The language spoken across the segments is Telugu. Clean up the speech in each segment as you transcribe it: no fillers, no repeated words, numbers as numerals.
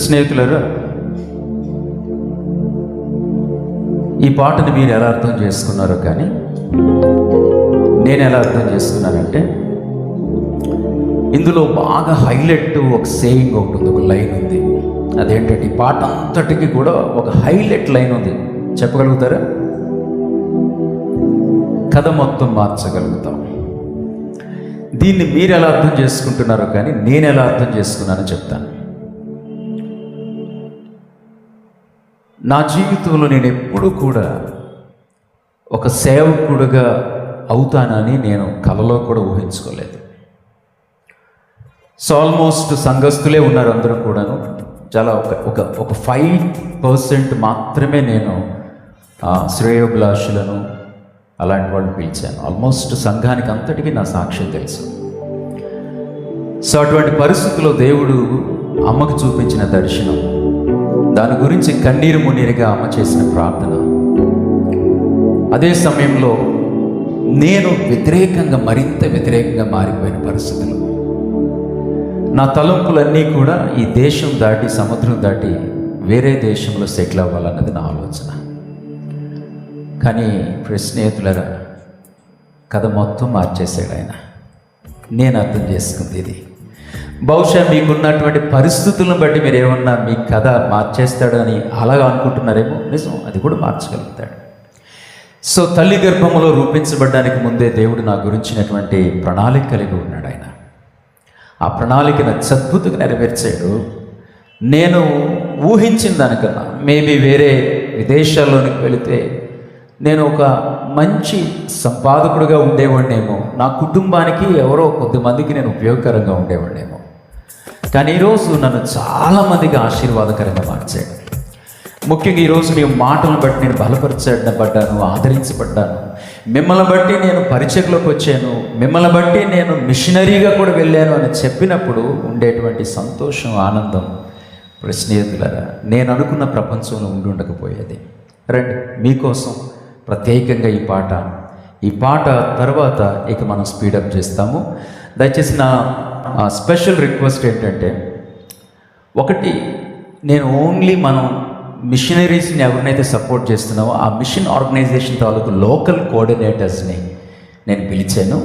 స్నేహితులారా, ఈ పాటని మీరు ఎలా అర్థం చేసుకున్నారో కానీ నేను ఎలా అర్థం చేసుకున్నానంటే, ఇందులో బాగా హైలైట్ ఒక సేయింగ్ ఒకటి ఉంది, ఒక లైన్ ఉంది. అదేంటంటే ఈ పాట అంతటికి కూడా ఒక హైలైట్ లైన్ ఉంది. చెప్పగలుగుతారా? కథ మొత్తం మార్చగలుగుతాం. దీన్ని మీరు ఎలా అర్థం చేసుకుంటున్నారో కానీ నేను ఎలా అర్థం చేసుకున్నానో చెప్తాను. నా జీవితంలో నేను ఎప్పుడూ కూడా ఒక సేవకుడుగా అవుతానని నేను కలలో కూడా ఊహించుకోలేదు. సో ఆల్మోస్ట్ సంఘస్థులే ఉన్నారు అందరూ కూడాను. చాలా ఒక 5% మాత్రమే నేను శ్రేయోభిలాషులను అలాంటి వాళ్ళు పిలిచాను. ఆల్మోస్ట్ సంఘానికి అంతటికీ నా సాక్ష్యం తెలుసు. సో అటువంటి పరిస్థితుల్లో దేవుడు అమ్మకు చూపించిన దర్శనం, దాని గురించి కన్నీరు మున్నీరుగా అమ్మ చేసిన ప్రార్థన, అదే సమయంలో నేను మరింత వ్యతిరేకంగా మారిపోయిన పరిస్థితులు, నా తలంపులన్నీ కూడా ఈ దేశం దాటి సముద్రం దాటి వేరే దేశంలో సెటిల్ అవ్వాలన్నది నా ఆలోచన. కానీ స్నేహితులారా, కథ మొత్తం మార్చేశాడు ఆయన. నేను అర్థం చేసుకుంది ఇది. బహుశా మీకున్నటువంటి పరిస్థితులను బట్టి మీరు ఏమన్నా మీ కథ మార్చేస్తాడు అని అలాగా అనుకుంటున్నారేమో. నిజం, అది కూడా మార్చగలుగుతాడు. సో తల్లి గర్భంలో రూపించబడ్డానికి ముందే దేవుడు నా గురించినటువంటి ప్రణాళిక కలిగి ఉన్నాడు. ఆయన ఆ ప్రణాళికను అద్భుతంగా నెరవేర్చాడు. నేను ఊహించిన దానికన్నా మేబీ వేరే విదేశాల్లోనికి వెళితే నేను ఒక మంచి సంపాదకుడిగా ఉండేవాడినేమో, నా కుటుంబానికి ఎవరో కొద్దిమందికి నేను ఉపయోగకరంగా ఉండేవాడినేమో. కానీ ఈరోజు నన్ను చాలామందికి ఆశీర్వాదకరంగా మార్చాడు. ముఖ్యంగా ఈరోజు మీ మాటలను బట్టి నేను బలపరచబడ్డాను, ఆదరించబడ్డాను. మిమ్మల్ని బట్టి నేను పరిచయలోకి వచ్చాను, మిమ్మల్ని బట్టి నేను మిషనరీగా కూడా వెళ్ళాను అని చెప్పినప్పుడు ఉండేటువంటి సంతోషం, ఆనందం స్నేహితులారా, నేను అనుకున్న ప్రపంచంలో ఉండకపోయేది. రండి, మీకోసం ప్రత్యేకంగా ఈ పాట తర్వాత ఇక మనం స్పీడప్ చేస్తాము. దయచేసి నా స్పెషల్ రిక్వెస్ట్ ఏంటంటే, ఒకటి, నేను ఓన్లీ మనం మిషనరీస్ని ఎవరినైతే సపోర్ట్ చేస్తున్నామో ఆ మిషన్ ఆర్గనైజేషన్ తాలూకు లోకల్ కోఆర్డినేటర్స్ని నేను పిలిచాను.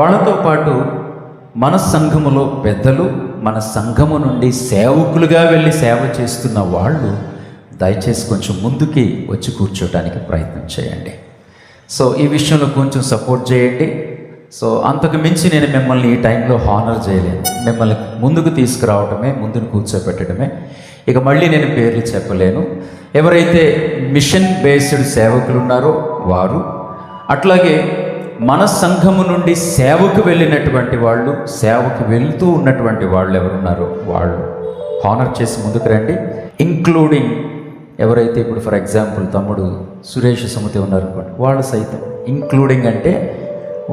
వాళ్ళతో పాటు మన సంఘములో పెద్దలు, మన సంఘము నుండి సేవకులుగా వెళ్ళి సేవ చేస్తున్న వాళ్ళు దయచేసి కొంచెం ముందుకి వచ్చి కూర్చోటానికి ప్రయత్నం చేయండి. సో ఈ విషయంలో కొంచెం సపోర్ట్ చేయండి. సో అంతకు మించి నేను మిమ్మల్ని ఈ టైంలో హానర్ చేయలేను. మిమ్మల్ని ముందుకు తీసుకురావటమే, ముందుకు కూర్చోబెట్టడమే. ఇక మళ్ళీ నేను పేర్లు చెప్పలేను. ఎవరైతే మిషన్ బేస్డ్ సేవకులు ఉన్నారో వారు, అట్లాగే మన సంఘము నుండి సేవకు వెళ్ళినటువంటి వాళ్ళు, సేవకు వెళ్తూ ఉన్నటువంటి వాళ్ళు ఎవరున్నారో వాళ్ళు హానర్ చేసి ముందుకు రండి. ఇంక్లూడింగ్ ఎవరైతే ఇప్పుడు ఫర్ ఎగ్జాంపుల్ తమ్ముడు సురేష్ సుమతి ఉన్నారు అనుకోండి, వాళ్ళు సైతం ఇంక్లూడింగ్ అంటే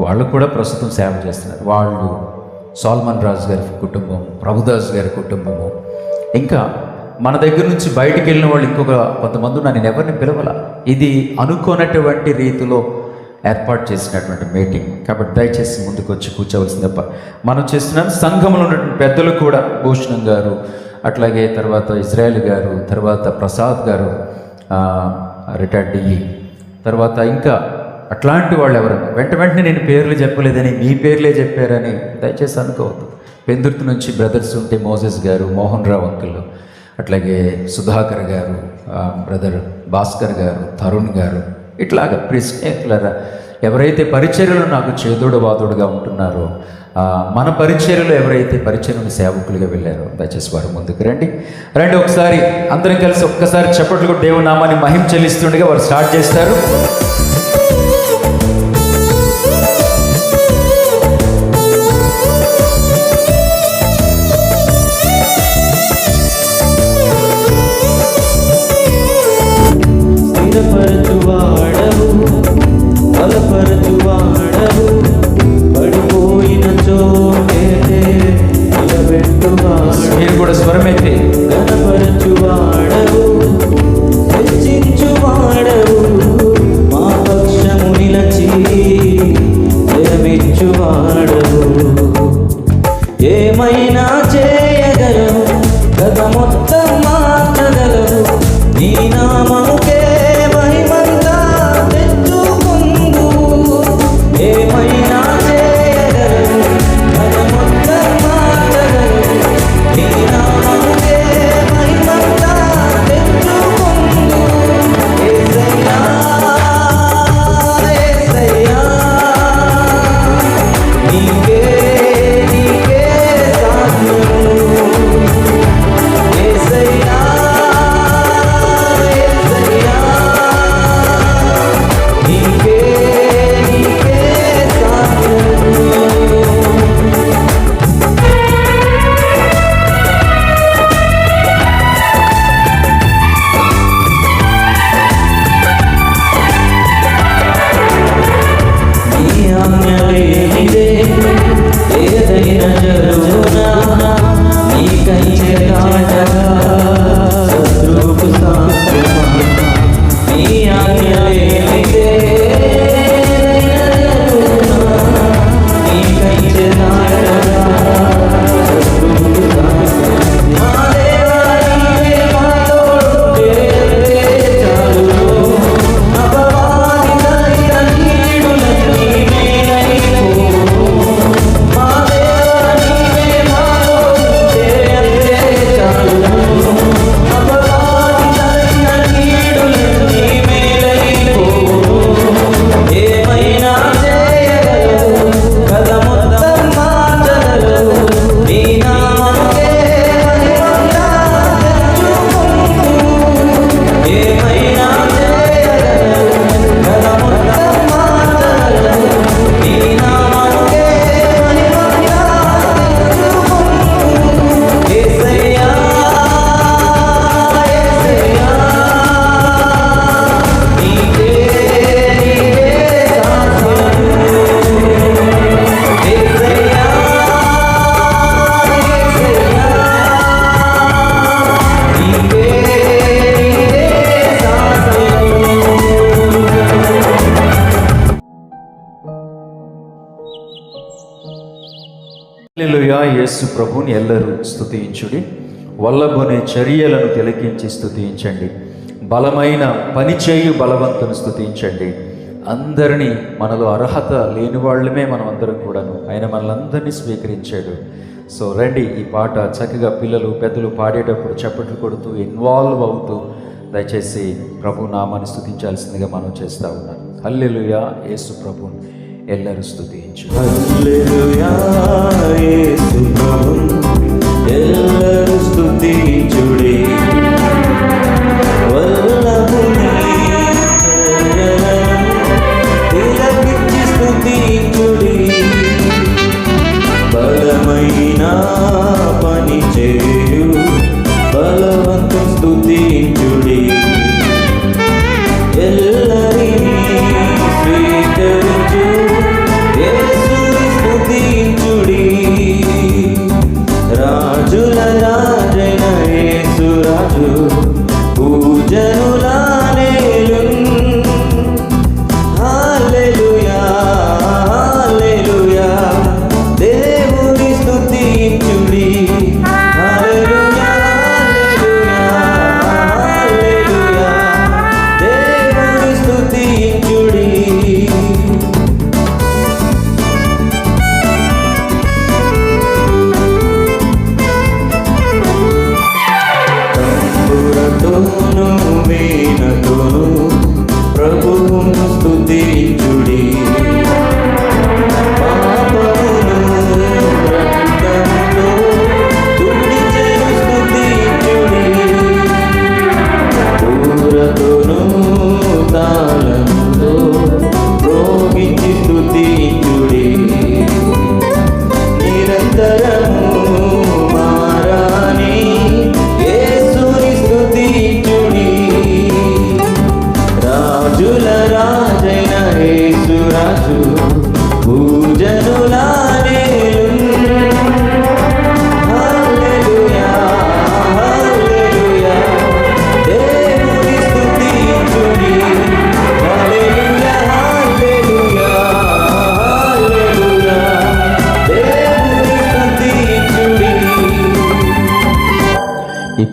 వాళ్ళు కూడా ప్రస్తుతం సేవ చేస్తున్నారు. వాళ్ళు సాల్మన్ రాజు గారి కుటుంబం, ప్రభుదాస్ గారి కుటుంబము, ఇంకా మన దగ్గర నుంచి బయటికి వెళ్ళిన వాళ్ళు ఇంకొక కొంతమంది ఉన్నారు. నేను ఎవరిని పిలవాల, ఇది అనుకోనటువంటి రీతిలో ఏర్పాటు చేసినటువంటి మీటింగ్. కాబట్టి దయచేసి ముందుకు వచ్చి కూర్చోవలసింది తప్ప మనం చేస్తున్నాం. సంఘంలో ఉన్నటువంటి పెద్దలు కూడా, భూషణం గారు, అట్లాగే తర్వాత ఇజ్రాయెల్ గారు, తర్వాత ప్రసాద్ గారు రిటైర్డ్ డిఈ, తర్వాత ఇంకా అట్లాంటి వాళ్ళు ఎవరైనా వెంటనే నేను పేర్లు చెప్పలేదని మీ పేర్లే చెప్పారని దయచేసి అనుకోవద్దు. పెందుర్తి నుంచి బ్రదర్స్ ఉంటే మోజెస్ గారు, మోహన్ రావు అంకుల్, అట్లాగే సుధాకర్ గారు, బ్రదర్ భాస్కర్ గారు, తరుణ్ గారు, ఇట్లాగా స్నేహితులారా, ఎవరైతే పరిచర్యలో నాకు చేదోడు వాదోడుగా ఉంటున్నారో, మన పరిచర్యలో ఎవరైతే పరిచర్యను సేవకులుగా వెళ్ళారో దయచేసి వారు ముందుకు రండి. ఒకసారి అందరం కలిసి ఒక్కసారి చప్పట్లు కూడా దేవుని నామాన్ని మహిమ చెల్లిస్తుండగా వారు స్టార్ట్ చేస్తారు. మీరు కూడా స్వరమైతే ఏమైనా చేయగలవు గత మొత్తం మార్చగలవు, నీ నామముకే మహిమంతా తెచ్చుకుందు. ఏమైనా చేయగలవు, గత మొత్తం మార్చగలవు, నీ నామముకే మహిమంతా తెచ్చుకుందు. యేసయ్యా యేసయ్యా నీకే ఏదైనా జరుగునా నీకైతే కాటగా శత్రువుకు సాధ్యమా? నీ ఆజ్ఞ లేనిదే నీకైతే కాటగా శత్రువుకు సాధ్యమా? మా దేవా నీవే మా తోడుంటే చాలు, అపవాది కలిగిన కీడులన్నీ మేలైపోవు. మా దేవా నీవే మా తోడుంటే చాలు, అపవాది కలిగిన కీడులన్నీ మేలైపోవు. ఏమైనా చేయగలవు, కథ మొత్తం మార్చగలవు, నీ నామముకే మహిమంతా తెచ్చుకుందు. ఏమైనా చేయగలవు, కథ మొత్తం మార్చగలవు, నీ నామముకే మహిమంతా తెచ్చుకుందు. యేసయ్యా యేసయ్యా నీకే సాధ్యము. యేసయ్యా యేసయ్యా నీకే సాధ్యము. హల్లెలూయా. యేసు ప్రభుని ఎల్లరూ స్తుతించుడి. వల్లభుని చర్యలను తిలకించి స్తుతించండి. బలమైన పనిచేయు బలవంతుని స్తుతించండి. అందరినీ, మనలో అర్హత లేని వాళ్ళమే మనం అందరం కూడాను, ఆయన మనల్ని స్వీకరించాడు. సో రండి, ఈ పాట చక్కగా పిల్లలు పెద్దలు పాడేటప్పుడు చప్పట్లు కొడుతూ ఇన్వాల్వ్ అవుతూ దయచేసి ప్రభు నామాన్ని స్తుతించాల్సిందిగా మనం చేస్తూ ఉన్నాం. హల్లెలూయా. యేసు ప్రభుని ఎల్లరూ స్తుతించు. హల్లెలూయా యేసు ప్రభువు ఎల్లరూ స్తుతించుడి. వల్లభుని చర్యలను తిలకించి స్తుతించుడి. బలమైన పని చేయు బలవంతుని స్తుతించుడి. ఎల్లరినీ స్వీకరించు యేసుని స్తుతించుడి. రాజుల రాజైన యేసు రాజు పూజనుల నేలున్. హల్లెలూయా హల్లెలూయా దేవుని స్తుతించుడి.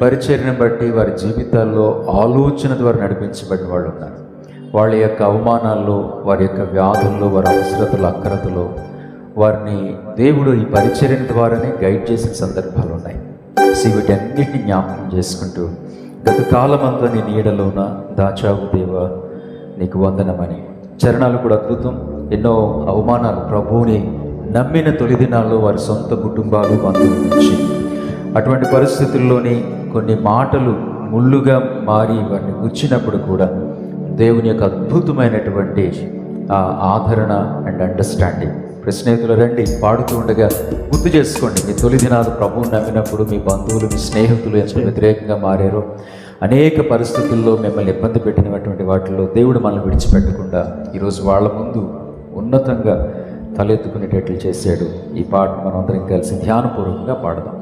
పరిచర్యను బట్టి వారి జీవితాల్లో ఆలోచన ద్వారా నడిపించబడిన వాళ్ళు ఉన్నారు. వాళ్ళ యొక్క అవమానాల్లో, వారి యొక్క వ్యాధుల్లో, వారి అవసరతలు, అక్రతలో వారిని దేవుడు ఈ పరిచర్యన ద్వారానే గైడ్ చేసిన సందర్భాలు ఉన్నాయి. వీటన్నిటిని జ్ఞాపకం చేసుకుంటూ గత కాలమంతా నీ నీడలోన దాచావు దేవా నీకు వందనమని చరణాలు కూడా అద్భుతం. ఎన్నో అవమానాలు ప్రభువుని నమ్మిన తొలి దినాల్లో వారి సొంత కుటుంబాలు, బంధువుల నుంచి అటువంటి పరిస్థితుల్లోని కొన్ని మాటలు ముళ్ళుగా మారి వారిని గుచ్చినప్పుడు కూడా దేవుని యొక్క అద్భుతమైనటువంటి ఆదరణ అండ్ అండర్స్టాండింగ్. స్నేహితులు రండి, పాడుతూ ఉండగా గుర్తు చేసుకోండి, మీ తొలి దినాలు ప్రభువుని నమ్మినప్పుడు మీ బంధువులు, మీ స్నేహితులు ఎంత వ్యతిరేకంగా మారారో. అనేక పరిస్థితుల్లో మిమ్మల్ని ఇబ్బంది పెట్టినటువంటి వాటిల్లో దేవుడు మనల్ని విడిచిపెట్టకుండా ఈరోజు వాళ్ళ ముందు ఉన్నతంగా తలెత్తుకునేటట్లు చేశాడు. ఈ పాట మనం అందరం కలిసి ధ్యానపూర్వకంగా పాడదాం.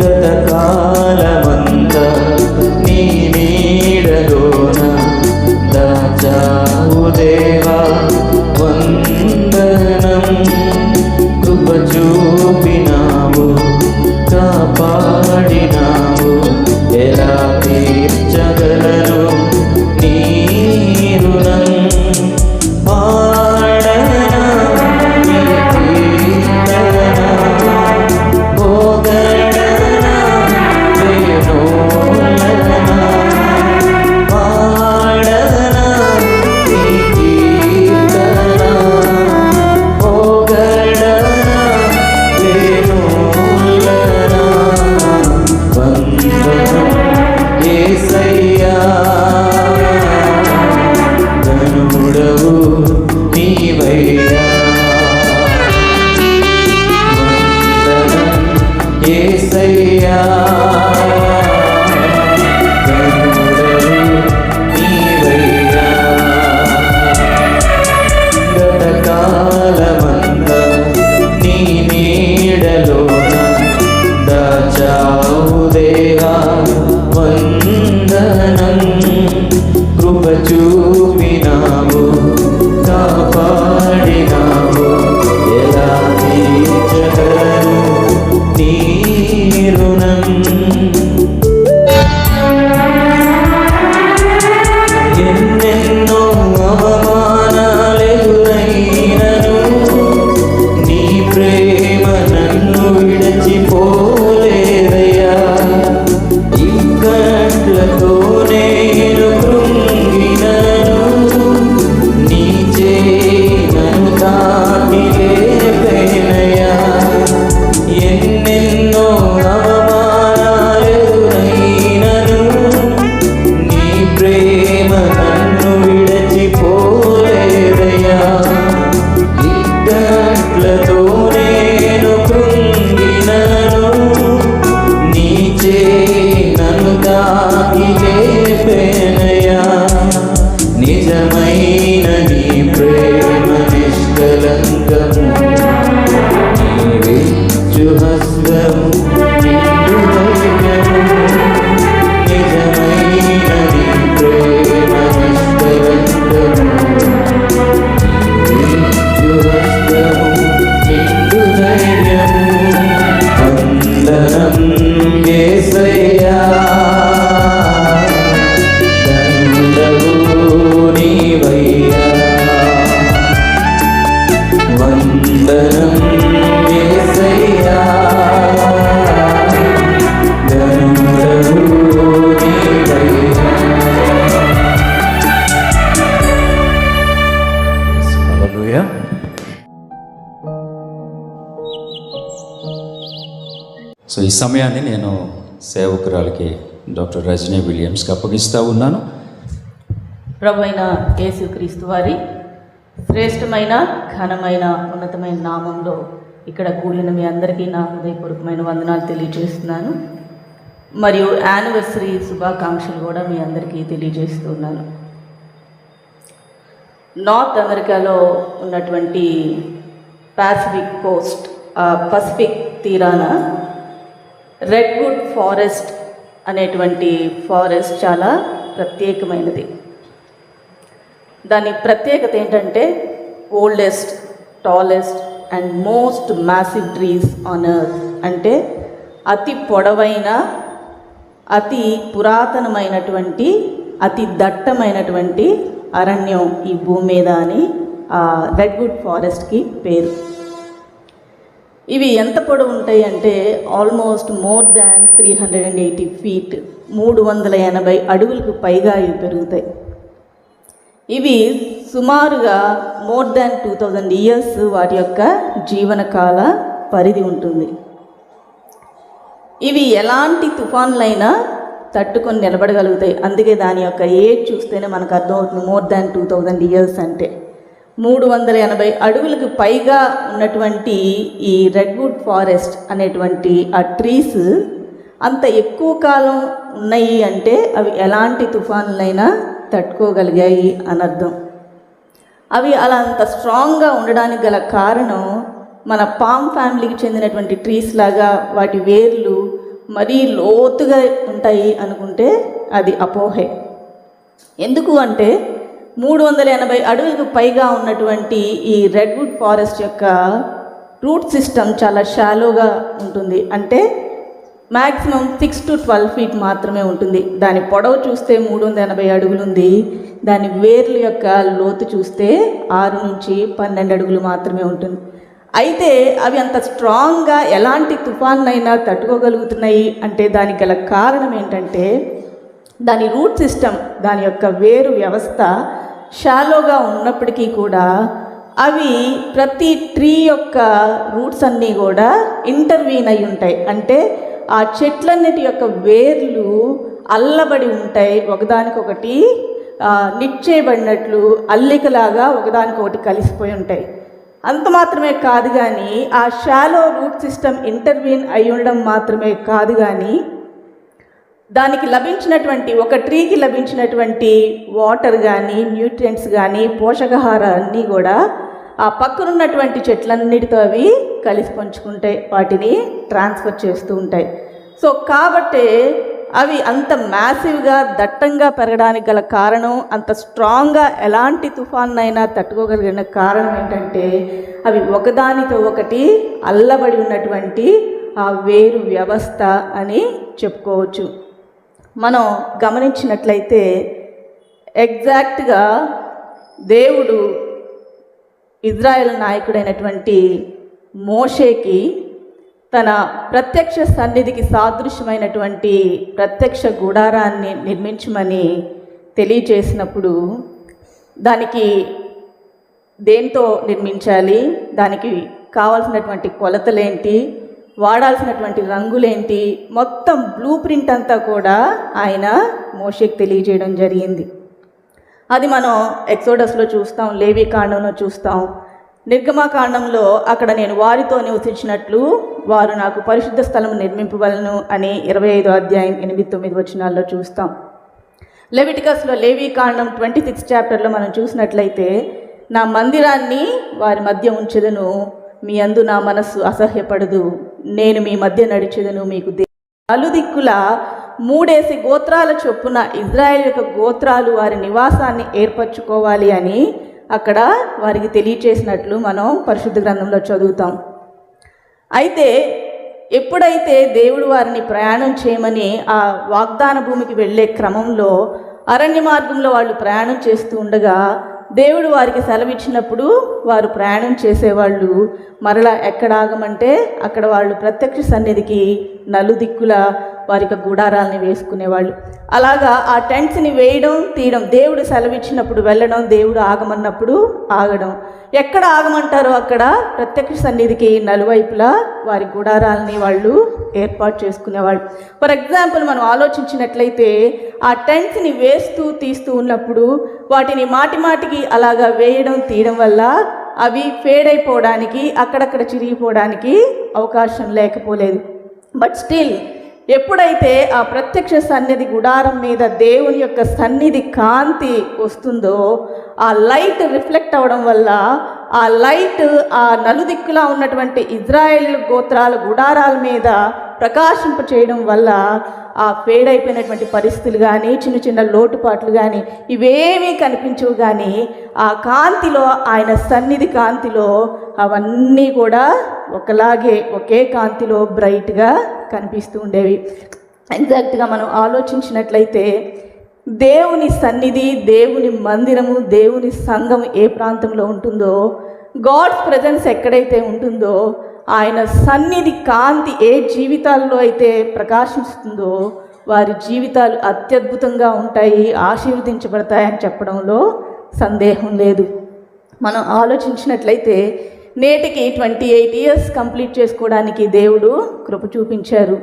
గతకాలమంతా నీ నీడలోన దాచావు దేవా వందనం. కృప చూపినావు, కాపాడినావు, ఎలా తీర్చగలను నీ రుణం. సో ఈ సమయాన్ని నేను సేవకురాలకి డాక్టర్ రజనీ విలియమ్స్కి అప్పగిస్తూ ఉన్నాను. ప్రభు అయిన యేసుక్రీస్తు వారి శ్రేష్టమైన, ఘనమైన, ఉన్నతమైన నామంలో ఇక్కడ కూడిన మీ అందరికీ నా హృదయపూర్వకమైన వందనాలు తెలియజేస్తున్నాను. మరియు యానివర్సరీ శుభాకాంక్షలు కూడా మీ అందరికీ తెలియజేస్తున్నాను. నార్త్ అమెరికాలో ఉన్నటువంటి పసిఫిక్ తీరాన రెడ్వుడ్ ఫారెస్ట్ అనేటువంటి ఫారెస్ట్ చాలా ప్రత్యేకమైనది. దాని ప్రత్యేకత ఏంటంటే oldest, tallest and most massive trees on earth. అంటే అతి పొడవైన అతి పురాతనమైనటువంటి అతి దట్టమైనటువంటి అరణ్యం ఈ భూమి మీద అని రెడ్వుడ్ ఫారెస్ట్కి పేరు. ఇవి ఎంత పొడవు ఉంటాయి అంటే ఆల్మోస్ట్ మోర్ దాన్ 380 ఫీట్, 380 అడుగులకు పైగా ఇవి పెరుగుతాయి. ఇవి సుమారుగా మోర్ దాన్ 2000 ఇయర్స్ వాటి యొక్క జీవనకాల పరిధి ఉంటుంది. ఇవి ఎలాంటి తుఫాన్లైనా తట్టుకొని నిలబడగలుగుతాయి. అందుకే దాని యొక్క ఏజ్ చూస్తేనే మనకు అర్థమవుతుంది. మోర్ దాన్ 2000 ఇయర్స్ అంటే 380 అడుగులకు పైగా ఉన్నటువంటి ఈ రెడ్వుడ్ ఫారెస్ట్ అనేటువంటి ఆ ట్రీస్ అంత ఎక్కువ కాలం ఉన్నాయి అంటే అవి ఎలాంటి తుఫాన్లైనా తట్టుకోగలిగాయి అని అర్థం. అవి అలా అంత స్ట్రాంగ్గా ఉండడానికి గల కారణం మన పామ్ ఫ్యామిలీకి చెందినటువంటి ట్రీస్ లాగా వాటి వేర్లు మరీ లోతుగా ఉంటాయి అనుకుంటే అది అపోహే. ఎందుకు అంటే 380 అడుగులకు పైగా ఉన్నటువంటి ఈ రెడ్వుడ్ ఫారెస్ట్ యొక్క రూట్ సిస్టమ్ చాలా షాలోగా ఉంటుంది. అంటే మ్యాక్సిమం 6 to 12 ఫీట్ మాత్రమే ఉంటుంది. దాని పొడవు చూస్తే 380 అడుగులు ఉంది. దాని వేర్ల యొక్క లోతు చూస్తే 6 నుంచి 12 అడుగులు మాత్రమే ఉంటుంది. అయితే అవి అంత స్ట్రాంగ్గా ఎలాంటి తుఫాన్నైనా తట్టుకోగలుగుతున్నాయి అంటే దానికి గల కారణం ఏంటంటే దాని రూట్ సిస్టమ్, దాని యొక్క వేరు వ్యవస్థ షాలోగా ఉన్నప్పటికీ కూడా అవి ప్రతి ట్రీ యొక్క రూట్స్ అన్నీ కూడా ఇంటర్వీన్ అయి ఉంటాయి. అంటే ఆ చెట్లన్నిటి యొక్క వేర్లు అల్లబడి ఉంటాయి, ఒకదానికొకటి నిట్ చేయబడినట్లు అల్లికలాగా ఒకదానికొకటి కలిసిపోయి ఉంటాయి. అంత మాత్రమే కాదు కానీ ఆ షాలో రూట్ సిస్టమ్ ఇంటర్వీన్ అయి ఉండడం మాత్రమే కాదు కానీ దానికి లభించినటువంటి ఒక ట్రీకి లభించినటువంటి వాటర్ కానీ న్యూట్రియంట్స్ కానీ పోషకాహారాన్ని కూడా ఆ పక్కనున్నటువంటి చెట్లన్నిటితో అవి కలిసి పంచుకుంటాయి, వాటిని ట్రాన్స్ఫర్ చేస్తూ ఉంటాయి. సో కాబట్టి అవి అంత మ్యాసివ్గా దట్టంగా పెరగడానికి గల కారణం, అంత స్ట్రాంగ్గా ఎలాంటి తుఫాన్నైనా తట్టుకోగలిగిన కారణం ఏంటంటే అవి ఒకదానితో ఒకటి అల్లబడి ఉన్నటువంటి ఆ వేరు వ్యవస్థ అని చెప్పుకోవచ్చు. మనం గమనించినట్లయితే ఎగ్జాక్ట్గా దేవుడు ఇజ్రాయెల్ నాయకుడైనటువంటి మోషేకి తన ప్రత్యక్ష సన్నిధికి సాదృశ్యమైనటువంటి ప్రత్యక్ష గుడారాన్ని నిర్మించమని తెలియచేసినప్పుడు దానికి దేంతో నిర్మించాలి, దానికి కావాల్సినటువంటి కొలతలేంటి, వాడాల్సినటువంటి రంగులేంటి, మొత్తం బ్లూ ప్రింట్ అంతా కూడా ఆయన మోషేకి తెలియజేయడం జరిగింది. అది మనం ఎక్సోడస్లో చూస్తాం, లేవి కాండంలో చూస్తాం, నిర్గమకాండంలో అక్కడ నేను వారితో నివసించినట్లు వారు నాకు పరిశుద్ధ స్థలం నిర్మింపవలను అని 25వ అధ్యాయం 8-9 వచనాల్లో చూస్తాం. లెవిటికస్లో లేవి కాండం 26 చాప్టర్లో మనం చూసినట్లయితే నా మందిరాన్ని వారి మధ్య ఉంచెదను, మీ అందు నా మనస్సు అసహ్యపడదు, నేను మీ మధ్య నడిచెదను, మీకు నలుదిక్కుల 3 గోత్రాల చొప్పున ఇజ్రాయెల్ యొక్క గోత్రాలు వారి నివాసాన్ని ఏర్పరచుకోవాలి అని అక్కడ వారికి తెలియచేసినట్లు మనం పరిశుద్ధ గ్రంథంలో చదువుతాం. అయితే ఎప్పుడైతే దేవుడు వారిని ప్రయాణం చేయమని ఆ వాగ్దాన భూమికి వెళ్ళే క్రమంలో అరణ్య మార్గంలో వాళ్ళు ప్రయాణం చేస్తూ ఉండగా దేవుడు వారికి సెలవిచ్చినప్పుడు వారు ప్రయాణం చేసేవాళ్ళు మరలా ఎక్కడ ఆగమంటే అక్కడ వాళ్ళు ప్రత్యక్ష సన్నిధికి నలుదిక్కుల వారి యొక్క గుడారాలని వేసుకునేవాళ్ళు. అలాగా ఆ టెంట్స్ని వేయడం తీయడం, దేవుడు సెలవిచ్చినప్పుడు వెళ్ళడం, దేవుడు ఆగమన్నప్పుడు ఆగడం. ఎక్కడ ఆగమంటారో అక్కడ ప్రత్యక్ష సన్నిధికి నలువైపులా వారి గుడారాలని వాళ్ళు ఏర్పాటు చేసుకునేవాళ్ళు. ఫర్ ఎగ్జాంపుల్ మనం ఆలోచించినట్లయితే ఆ టెంట్స్ని వేస్తూ తీస్తూ ఉన్నప్పుడు వాటిని మాటిమాటికి అలాగా వేయడం తీయడం వల్ల అవి ఫేడ్ అయిపోవడానికి, అక్కడక్కడ చిరిగిపోవడానికి అవకాశం లేకపోలేదు. బట్ స్టిల్ ఎప్పుడైతే ఆ ప్రత్యక్ష సన్నిధి గుడారం మీద దేవుని యొక్క సన్నిధి కాంతి వస్తుందో ఆ లైట్ రిఫ్లెక్ట్ అవ్వడం వల్ల ఆ లైట్ ఆ నలుదిక్కులా ఉన్నటువంటి ఇజ్రాయెల్ గోత్రాల గుడారాల మీద ప్రకాశింప చేయడం వల్ల ఆ ఫేడ్ అయిపోయినటువంటి పరిస్థితులు కానీ చిన్న చిన్న లోటుపాట్లు కానీ ఇవేమీ కనిపించవు. కానీ ఆ కాంతిలో, ఆయన సన్నిధి కాంతిలో అవన్నీ కూడా ఒకలాగే ఒకే కాంతిలో బ్రైట్గా కనిపిస్తూ ఉండేవి. ఎగ్జాక్ట్గా మనం ఆలోచించినట్లయితే దేవుని సన్నిధి, దేవుని మందిరము, దేవుని సంఘం ఏ ప్రాంతంలో ఉంటుందో, గాడ్స్ ప్రజెన్స్ ఎక్కడైతే ఉంటుందో, ఆయన సన్నిధి కాంతి ఏ జీవితాల్లో అయితే ప్రకాశిస్తుందో వారి జీవితాలు అత్యద్భుతంగా ఉంటాయి, ఆశీర్వదించబడతాయని చెప్పడంలో సందేహం లేదు. మనం ఆలోచించినట్లయితే నేటికి 28 years కంప్లీట్ చేసుకోవడానికి దేవుడు కృప చూపించారు.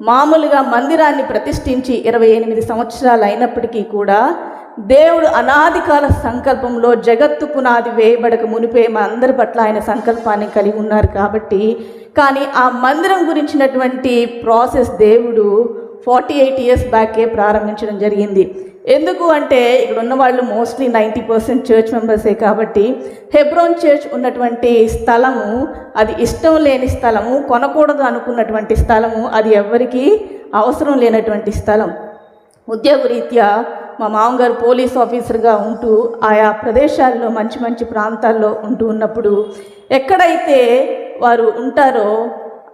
మామూలుగా మందిరాన్ని ప్రతిష్ఠించి 28 సంవత్సరాలు అయినప్పటికీ కూడా దేవుడు అనాది కాల సంకల్పంలో జగత్తు పునాది వేయబడక మునిపే మా అందరి పట్ల ఆయన సంకల్పాన్ని కలిగి ఉన్నారు కాబట్టి, కానీ ఆ మందిరం గురించినటువంటి ప్రాసెస్ దేవుడు 48 years బ్యాకే ప్రారంభించడం జరిగింది. ఎందుకు అంటే ఇక్కడ ఉన్న వాళ్ళు మోస్ట్లీ 90% చర్చ్ మెంబర్సే కాబట్టి హెబ్రోన్ చర్చ్ ఉన్నటువంటి స్థలము అది ఇష్టం లేని స్థలము, కొనకూడదు అనుకున్నటువంటి స్థలము, అది ఎవ్వరికీ అవసరం లేనటువంటి స్థలం. ఉద్యోగరీత్యా మా మామగారు పోలీస్ ఆఫీసర్గా ఉంటూ ఆయా ప్రదేశాల్లో మంచి మంచి ప్రాంతాల్లో ఉంటూ ఉన్నప్పుడు ఎక్కడైతే వారు ఉంటారో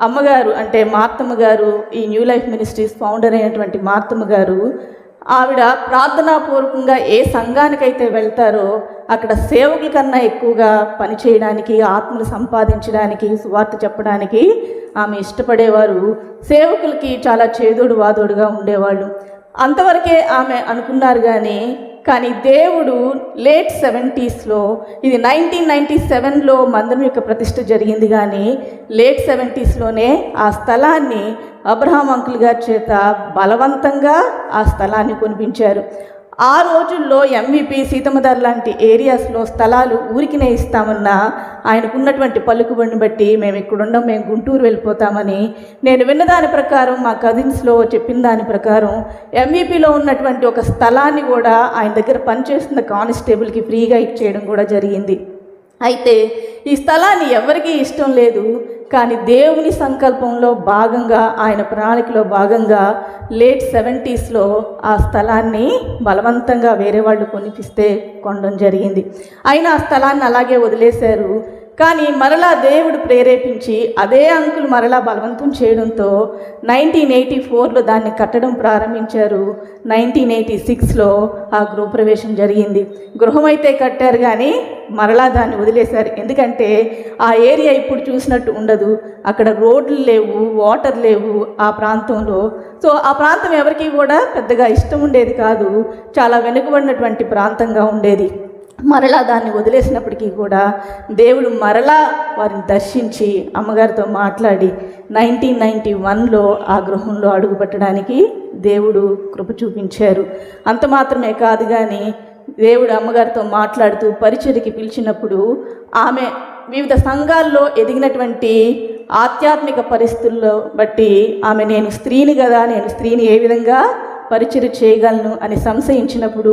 అమ్మగారు అంటే మార్తమ్మ గారు, ఈ న్యూ లైఫ్ మినిస్ట్రీస్ ఫౌండర్ అయినటువంటి మార్తమ్మ గారు, ఆవిడ ప్రార్థనాపూర్వకంగా ఏ సంఘానికైతే వెళ్తారో అక్కడ సేవకుల కన్నా ఎక్కువగా పనిచేయడానికి, ఆత్మను సంపాదించడానికి, సువార్త చెప్పడానికి ఆమె ఇష్టపడేవారు. సేవకులకి చాలా చేదోడు వాదోడుగా ఉండేవాళ్ళు. అంతవరకే ఆమె అనుకున్నారు. కానీ దేవుడు లేట్ 70s ఇది 1997లో మందిరం యొక్క ప్రతిష్ఠ జరిగింది, కానీ లేట్ 70sలోనే ఆ స్థలాన్ని అబ్రహాం అంకుల్ గారి చేత బలవంతంగా ఆ స్థలాన్ని కొనిపించారు. ఆ రోజుల్లో ఎంవిపి, సీతమ్మధార లాంటి ఏరియాస్లో స్థలాలు ఊరికినే ఇస్తామన్నా ఆయనకున్నటువంటి పలుకుబడిని బట్టి మేము ఇక్కడుండం, మేము గుంటూరు వెళ్ళిపోతామని నేను విన్నదాని ప్రకారం, మా కజిన్స్లో చెప్పిన దాని ప్రకారం ఎంవిపిలో ఉన్నటువంటి ఒక స్థలాన్ని కూడా ఆయన దగ్గర పనిచేస్తున్న కానిస్టేబుల్కి ఫ్రీగా ఇచ్చేయడం కూడా జరిగింది. అయితే ఈ స్థలాన్ని ఎవరికీ ఇష్టం లేదు, కానీ దేవుని సంకల్పంలో భాగంగా, ఆయన ప్రణాళికలో భాగంగా లేట్ 70sలో ఆ స్థలాన్ని బలవంతంగా వేరే వాళ్ళు కొనిపిస్తే కొనడం జరిగింది. అయినా ఆ స్థలాన్ని అలాగే వదిలేశారు. కానీ మరలా దేవుడు ప్రేరేపించి అదే అంకుల్ మరలా బలవంతం చేయడంతో 1984లో దాన్ని కట్టడం ప్రారంభించారు. 1986లో ఆ గృహప్రవేశం జరిగింది. గృహం అయితే కట్టారు, కానీ మరలా దాన్ని వదిలేశారు. ఎందుకంటే ఆ ఏరియా ఇప్పుడు చూసినట్టు ఉండదు, అక్కడ రోడ్లు లేవు, వాటర్ లేవు ఆ ప్రాంతంలో. సో ఆ ప్రాంతం ఎవరికి కూడా పెద్దగా ఇష్టం ఉండేది కాదు, చాలా వెనుకబడినటువంటి ప్రాంతంగా ఉండేది. మరలా దాన్ని వదిలేసినప్పటికీ కూడా దేవుడు మరలా వారిని దర్శించి అమ్మగారితో మాట్లాడి 1991లో ఆ గృహంలో అడుగుపెట్టడానికి దేవుడు కృప చూపించారు. అంత మాత్రమే కాదు, కానీ దేవుడు అమ్మగారితో మాట్లాడుతూ పరిచర్యకి పిలిచినప్పుడు ఆమె వివిధ సంఘాల్లో ఎదిగినటువంటి ఆధ్యాత్మిక పరిస్థితుల్లో బట్టి ఆమె నేను స్త్రీని కదా, నేను స్త్రీని ఏ విధంగా పరిచర్య చేయగలను అని సంశయించినప్పుడు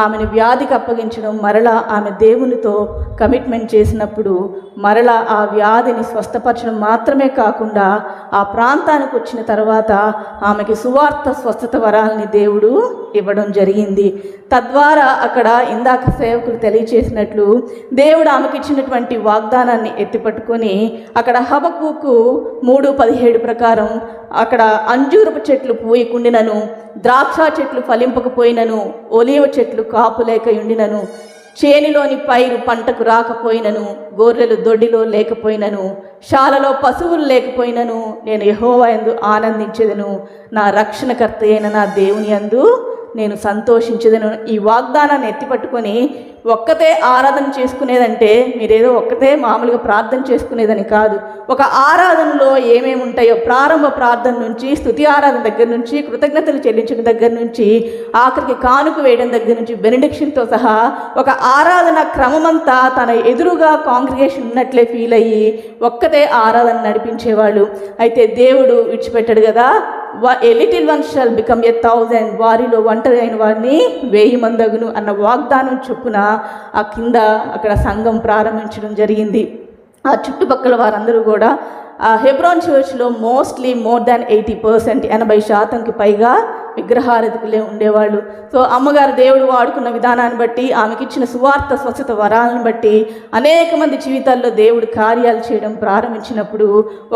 ఆమెను వ్యాధికి అప్పగించడం, మరలా ఆమె దేవునితో కమిట్మెంట్ చేసినప్పుడు మరలా ఆ వ్యాధిని స్వస్థపరచడం మాత్రమే కాకుండా ఆ ప్రాంతానికి వచ్చిన తర్వాత ఆమెకి సువార్త స్వస్థత వరాలని దేవుడు ఇవ్వడం జరిగింది. తద్వారా అక్కడ ఇందాక సేవకులు తెలియచేసినట్లు దేవుడు ఆమెకి ఇచ్చినటువంటి వాగ్దానాన్ని ఎత్తిపట్టుకొని అక్కడ హబక్కూకు 3:17 ప్రకారం అక్కడ అంజూరపు చెట్లు పూయకుండినను, ద్రాక్ష చెట్లు ఫలింపకపోయినను, ఒలీవ చెట్లు కాపు లేక ఉండినను, చేనిలోని పైరు పంటకు రాకపోయినను, గొర్రెలు దొడ్డిలో లేకపోయినను, శాలలో పశువులు లేకపోయినను, నేను యెహోవా యందు ఆనందించెదను, నా రక్షణకర్త అయిన నా దేవుని యందు నేను సంతోషించదను. ఈ వాగ్దానాన్ని ఎత్తిపట్టుకొని ఒక్కతే ఆరాధన చేసుకునేదంటే మీరేదో ఒక్కతే మామూలుగా ప్రార్థన చేసుకునేదని కాదు. ఒక ఆరాధనలో ఏమేమి ఉంటాయో ప్రారంభ ప్రార్థన నుంచి, స్తుతి ఆరాధన దగ్గర నుంచి, కృతజ్ఞతలు చెల్లించడం దగ్గర నుంచి, ఆఖరికి కానుక వేయడం దగ్గర నుంచి, బెనడిక్షన్తో సహా ఒక ఆరాధన క్రమమంతా తన ఎదురుగా కాంగ్రిగేషన్ ఉన్నట్లే ఫీల్ అయ్యి ఒక్కతే ఆరాధన నడిపించేవాళ్ళు. అయితే దేవుడు విడిచిపెట్టాడు కదా, a little one shall become 1,000, వారిలో ఒంటరి అయిన వారిని 1000 మందగును అన్న వాగ్దానం చొప్పున ఆ కింద అక్కడ సంఘం ప్రారంభించడం జరిగింది. ఆ చుట్టుపక్కల వారందరూ కూడా ఆ హెబ్రోన్ చర్చ్లో మోస్ట్లీ మోర్ దాన్ 80%, 80%కి పైగా విగ్రహారాధికులే ఉండేవాళ్ళు. సో అమ్మగారు దేవుడు వాడుకున్న విధానాన్ని బట్టి, ఆమెకి ఇచ్చిన సువార్త స్వచ్ఛత వరాలను బట్టి అనేక మంది జీవితాల్లో దేవుడు కార్యాలు చేయడం ప్రారంభించినప్పుడు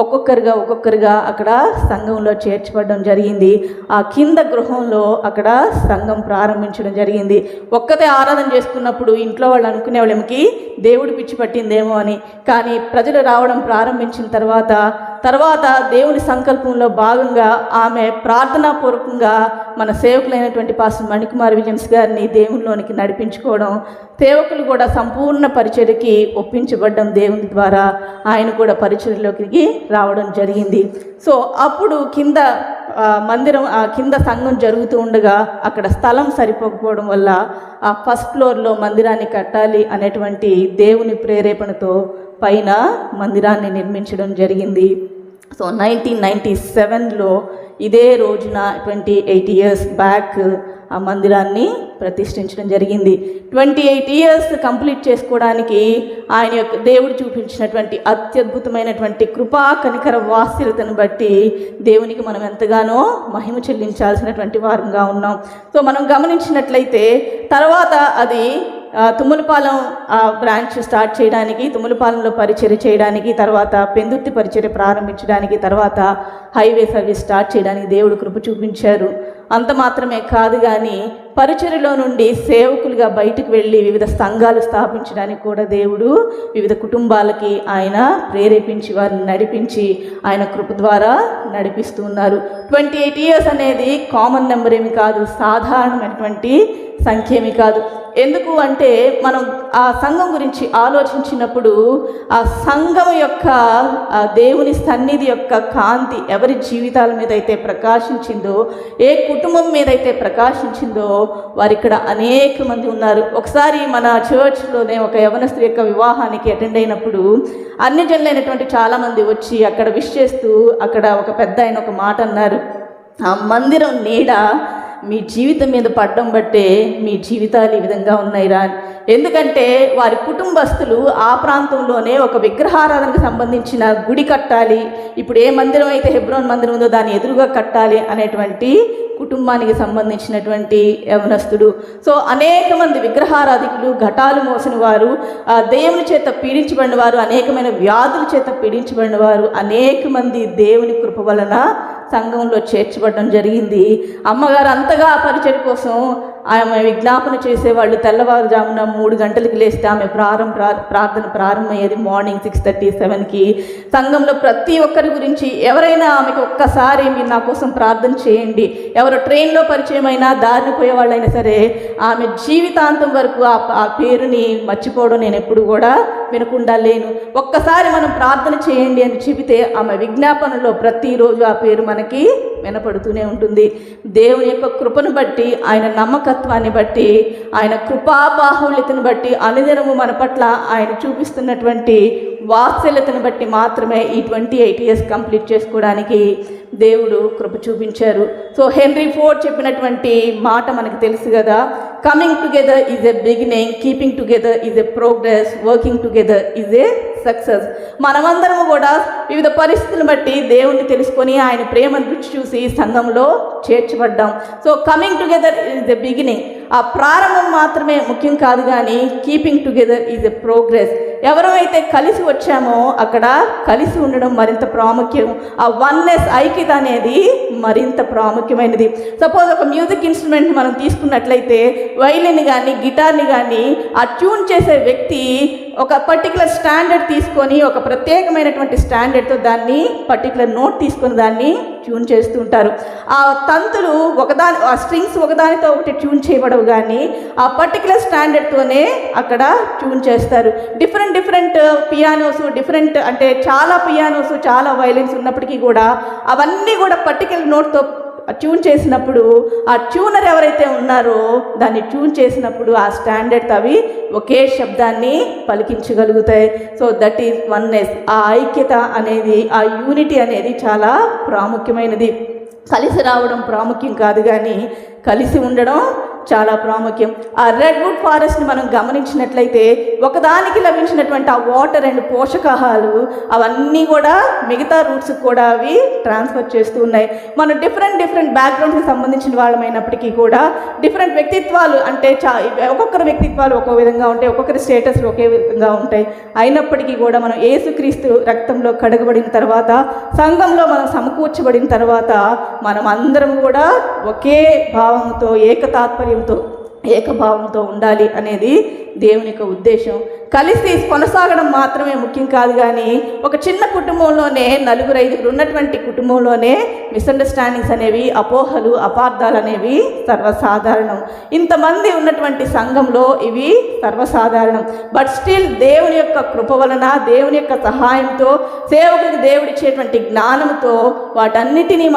ఒక్కొక్కరుగా అక్కడ సంఘంలో చేర్చబడడం జరిగింది. ఆ కింద గృహంలో అక్కడ సంఘం ప్రారంభించడం జరిగింది. ఒక్కతే ఆరాధన చేసుకున్నప్పుడు ఇంట్లో వాళ్ళు అనుకునేవాళ్ళకి దేవుడు పిచ్చి పట్టిందేమో అని. కానీ ప్రజలు రావడం ప్రారంభించిన తర్వాత దేవుని సంకల్పంలో భాగంగా ఆమె ప్రార్థనాపూర్వకంగా మన సేవకులైనటువంటి పాస్టర్ మణికుమార్ విలియమ్స్ గారిని దేవునిలోనికి నడిపించుకోవడం, సేవకులు కూడా సంపూర్ణ పరిచర్యకి ఒప్పించబడ్డం దేవుని ద్వారా ఆయన కూడా పరిచర్యలోకి రావడం జరిగింది. సో అప్పుడు కింద కింద సంఘం జరుగుతూ ఉండగా అక్కడ స్థలం సరిపోకపోవడం వల్ల ఆ ఫస్ట్ ఫ్లోర్లో మందిరాన్ని కట్టాలి అనేటువంటి దేవుని ప్రేరేపణతో పైన మందిరాన్ని నిర్మించడం జరిగింది. సో 1997లో ఇదే రోజున 28 years బ్యాక్ ఆ మందిరాన్ని ప్రతిష్ఠించడం జరిగింది. 28 years కంప్లీట్ చేసుకోవడానికి ఆయన యొక్క దేవుడు చూపించినటువంటి అత్యద్భుతమైనటువంటి కృపా కనికర వాత్సల్యతను బట్టి దేవునికి మనం ఎంతగానో మహిమ చెల్లించాల్సినటువంటి వారంగా ఉన్నాం. సో మనం గమనించినట్లయితే తర్వాత అది తుమ్మలపాలెం బ్రాంచ్ స్టార్ట్ చేయడానికి, తుమ్మలపాలెంలో పరిచర్య చేయడానికి, తర్వాత పెందుర్తి పరిచర్య ప్రారంభించడానికి, తర్వాత హైవే సర్వీస్ స్టార్ట్ చేయడానికి దేవుడు కృప చూపించారు. అంత మాత్రమే కాదు కానీ పరిచర్యలో నుండి సేవకులుగా బయటకు వెళ్ళి వివిధ సంఘాలు స్థాపించడానికి కూడా దేవుడు వివిధ కుటుంబాలకి ఆయన ప్రేరేపించి వారిని నడిపించి ఆయన కృప ద్వారా నడిపిస్తూ ఉన్నారు. 28 years అనేది కామన్ నెంబర్ ఏమి కాదు, సాధారణమైనటువంటి సంఖ్య ఏమి కాదు. ఎందుకు అంటే మనం ఆ సంఘం గురించి ఆలోచించినప్పుడు ఆ సంఘం యొక్క దేవుని సన్నిధి యొక్క కాంతి ఎవరి జీవితాల మీద అయితే ప్రకాశించిందో, ఏ కుటుంబం మీద అయితే ప్రకాశించిందో వారు ఇక్కడ అనేక మంది ఉన్నారు. ఒకసారి మన చర్చ్లోనే ఒక యవనస్త్రీ యొక్క వివాహానికి అటెండ్ అయినప్పుడు అన్ని జనులైనటువంటి చాలామంది వచ్చి అక్కడ విష్ చేస్తూ అక్కడ ఒక పెద్ద ఆయన ఒక మాట అన్నారు, ఆ మందిరం నీడ మీ జీవితం మీద పడడం బట్టే మీ జీవితాలు ఈ విధంగా ఉన్నాయిరా. ఎందుకంటే వారి కుటుంబస్తులు ఆ ప్రాంతంలోనే ఒక విగ్రహారాధనకు సంబంధించిన గుడి కట్టాలి, ఇప్పుడు ఏ మందిరం అయితే హెబ్రోన్ మందిరం ఉందో దాన్ని ఎదురుగా కట్టాలి అనేటువంటి కుటుంబానికి సంబంధించినటువంటి యవనస్తుడు. సో అనేక మంది విగ్రహారాధికులు, ఘటాలు మోసిన వారు, దేవుని చేత పీడించబడిన వారు, అనేకమైన వ్యాధుల చేత పీడించబడిన వారు అనేక మంది దేవుని కృప వలన సంఘంలో చేర్చబడడం జరిగింది. అమ్మగారు అంతగా పరిచర్య కోసం ఆమె విజ్ఞాపన చేసేవాళ్ళు. తెల్లవారుజామున 3 గంటలకు లేస్తే ఆమె ప్రార్థన ప్రారంభమయ్యేది మార్నింగ్ 6:37కి. సంఘంలో ప్రతి ఒక్కరి గురించి ఎవరైనా ఆమెకు ఒక్కసారి మీరు నా కోసం ప్రార్థన చేయండి, ఎవరు ట్రైన్లో పరిచయం అయినా దారిని పోయే వాళ్ళైనా సరే ఆమె జీవితాంతం వరకు ఆ పేరుని మర్చిపోవడం నేను ఎప్పుడు కూడా వినకుండా లేను. ఒక్కసారి మనం ప్రార్థన చేయండి అని చెబితే ఆమె విజ్ఞాపనలో ప్రతిరోజు ఆ పేరు మనకి వినపడుతూనే ఉంటుంది. దేవుని యొక్క కృపను బట్టి, ఆయన నమ్మకత్వాన్ని బట్టి, ఆయన కృపాబాహుళ్యతను బట్టి, అనుదినము మన పట్ల ఆయన చూపిస్తున్నటువంటి వాత్సల్యతను బట్టి మాత్రమే ఈ 28 years కంప్లీట్ చేసుకోవడానికి దేవుడు కృప చూపించారు. సో హెన్రీ ఫోర్డ్ చెప్పినటువంటి మాట మనకు తెలుసు కదా, coming together is a beginning, keeping together is a progress, working together is a success. మనమందరము కూడా వివిధ పరిస్థితులను బట్టి దేవుణ్ణి తెలుసుకొని ఆయన ప్రేమను రుచి చూసి సంఘంలో చేర్చబడ్డాం. So coming together is a beginning, ఆ ప్రారంభం మాత్రమే ముఖ్యం కాదు కానీ keeping together is a progress. ఎవరైతే కలిసి వచ్చామో అక్కడ కలిసి ఉండడం మరింత ప్రాముఖ్యం. ఆ వన్నెస్, ఐక్యత అనేది మరింత ప్రాముఖ్యమైనది. సపోజ్ ఒక మ్యూజిక్ ఇన్స్ట్రుమెంట్ మనం తీసుకున్నట్లయితే వైలిన్ కానీ గిటార్ని కానీ ఆ ట్యూన్ చేసే వ్యక్తి ఒక పర్టికులర్ స్టాండర్డ్ తీసుకొని, ఒక ప్రత్యేకమైనటువంటి స్టాండర్డ్తో దాన్ని పర్టికులర్ నోట్ తీసుకొని దాన్ని ట్యూన్ చేస్తూ ఉంటారు. ఆ తంతులు ఆ స్ట్రింగ్స్ ఒకదానితో ఒకటి ట్యూన్ చేయబడవు కానీ ఆ పర్టికులర్ స్టాండర్డ్తోనే అక్కడ ట్యూన్ చేస్తారు. డిఫరెంట్ పియానోస్, అంటే చాలా పియానోస్, చాలా వైలిన్స్ ఉన్నప్పటికీ కూడా అవన్నీ కూడా పర్టికులర్ నోట్తో ట్యూన్ చేసినప్పుడు ఆ ట్యూనర్ ఎవరైతే ఉన్నారో దాన్ని ట్యూన్ చేసినప్పుడు ఆ స్టాండర్డ్ అవి ఒకే శబ్దాన్ని పలికించగలుగుతాయి. So that is oneness. ఆ ఐక్యత అనేది, ఆ యూనిటీ అనేది చాలా ప్రాముఖ్యమైనది. కలిసి రావడం ప్రాముఖ్యం కాదు కానీ కలిసి ఉండడం చాలా ప్రాముఖ్యం. ఆ రెడ్వుడ్ ఫారెస్ట్ని మనం గమనించినట్లయితే ఒకదానికి లభించినటువంటి ఆ వాటర్ అండ్ పోషకాహాలు అవన్నీ కూడా మిగతా రూట్స్కి కూడా అవి ట్రాన్స్ఫర్ చేస్తూ ఉన్నాయి. మనం డిఫరెంట్ బ్యాక్గ్రౌండ్కి సంబంధించిన వాళ్ళమైనప్పటికీ కూడా డిఫరెంట్ వ్యక్తిత్వాలు అంటే ఒక్కొక్కరి వ్యక్తిత్వాలు ఒక్కో విధంగా ఉంటాయి, ఒక్కొక్కరి స్టేటస్లు ఒకే విధంగా ఉంటాయి. అయినప్పటికీ కూడా మనం యేసుక్రీస్తు రక్తంలో కడగబడిన తర్వాత, సంఘంలో మనం సమకూర్చబడిన తర్వాత మనం అందరం కూడా ఒకే భావంతో, ఏకభావంతో ఉండాలి అనేది దేవుని యొక్క ఉద్దేశం. కలిసి కొనసాగడం మాత్రమే ముఖ్యం కాదు, కానీ ఒక చిన్న కుటుంబంలోనే 4-5 ఉన్నటువంటి కుటుంబంలోనే మిస్అండర్స్టాండింగ్స్ అనేవి, అపోహలు, అపార్థాలు అనేవి సర్వసాధారణం. ఇంతమంది ఉన్నటువంటి సంఘంలో ఇవి సర్వసాధారణం. బట్ స్టిల్ దేవుని యొక్క కృప వలన, దేవుని యొక్క సహాయంతో, సేవకుడికి దేవుడిచ్చేటువంటి జ్ఞానంతో వాటన్నిటినీ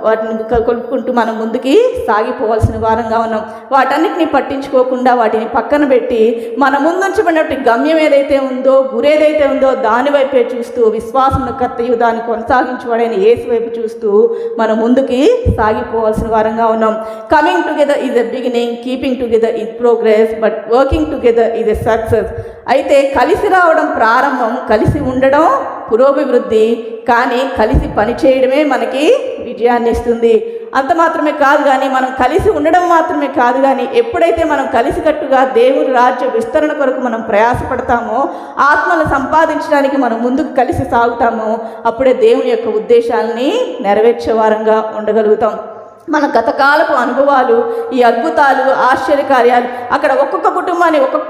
వాటిని కొలుపుకుంటూ మనం ముందుకి సాగిపోవాల్సిన వారంగా ఉన్నాం. వాటన్నిటిని పట్టించుకోకుండా వాటిని పక్కన పెట్టి మన ముందుంచబడినటువంటి గమ్యం ఏదైతే ఉందో, గురి ఏదైతే ఉందో దాని వైపే చూస్తూ, విశ్వాసం కర్తయు దాన్ని కొనసాగించబడైన యేసు వైపు చూస్తూ మనం ముందుకి సాగిపోవాల్సిన వారంగా ఉన్నాం. Coming together is a beginning, keeping together is progress, but working together is a success. అయితే కలిసి రావడం ప్రారంభం, కలిసి ఉండడం పురోభివృద్ధి, కానీ కలిసి పనిచేయడమే మనకి విజయాన్ని ఇస్తుంది. అంత మాత్రమే కాదు కానీ, మనం కలిసి ఉండడం మాత్రమే కాదు కానీ, ఎప్పుడైతే మనం కలిసికట్టుగా దేవుని రాజ్య విస్తరణ కొరకు మనం ప్రయాసపడతామో, ఆత్మను సంపాదించడానికి మనం ముందుకు కలిసి సాగుతామో, అప్పుడే దేవుని యొక్క ఉద్దేశాలని నెరవేర్చే వారంగా ఉండగలుగుతాం. మన గతకాలపు అనుభవాలు, ఈ అద్భుతాలు, ఆశ్చర్యకార్యాలు, అక్కడ ఒక్కొక్క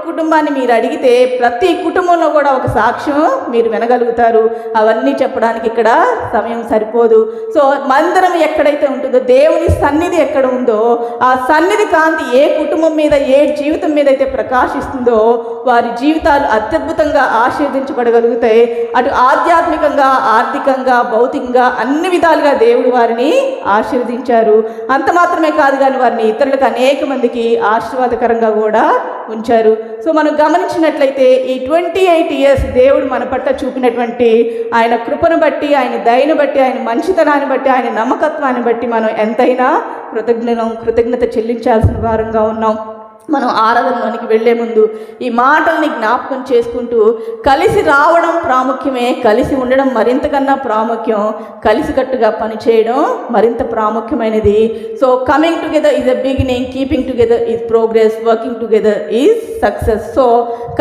కుటుంబాన్ని మీరు అడిగితే ప్రతి కుటుంబంలో కూడా ఒక సాక్ష్యం మీరు వినగలుగుతారు. అవన్నీ చెప్పడానికి ఇక్కడ సమయం సరిపోదు. సో మందిరం ఎక్కడైతే ఉంటుందో, దేవుని సన్నిధి ఎక్కడ ఉందో, ఆ సన్నిధి కాంతి ఏ కుటుంబం మీద, ఏ జీవితం మీద అయితే ప్రకాశిస్తుందో వారి జీవితాలు అత్యద్భుతంగా ఆశీర్వదించబడగలుగుతాయి. అటు ఆధ్యాత్మికంగా, ఆర్థికంగా, భౌతికంగా అన్ని విధాలుగా దేవుడు వారిని ఆశీర్వదించారు. అంత మాత్రమే కాదు కానీ వారిని ఇతరులకు అనేక మందికి ఆశీర్వాదకరంగా కూడా ఉంచారు. సో మనం గమనించినట్లయితే ఈ 28 ఇయర్స్ దేవుడు మన పట్ల చూపినటువంటి ఆయన కృపను బట్టి, ఆయన దయను బట్టి, ఆయన మంచితనాన్ని బట్టి, ఆయన నమ్మకత్వాన్ని బట్టి మనం ఎంతైనా కృతజ్ఞత చెల్లించాల్సిన వారంగా ఉన్నాం. మనం ఆరాధనలోనికి వెళ్లే ముందు ఈ మాటల్ని జ్ఞాపకం చేసుకుంటూ, కలిసి రావడం ప్రాముఖ్యమే, కలిసి ఉండడం మరింతకన్నా ప్రాముఖ్యం, కలిసికట్టుగా పనిచేయడం మరింత ప్రాముఖ్యమైనది. So coming together is a beginning, keeping together is progress, working together is success. So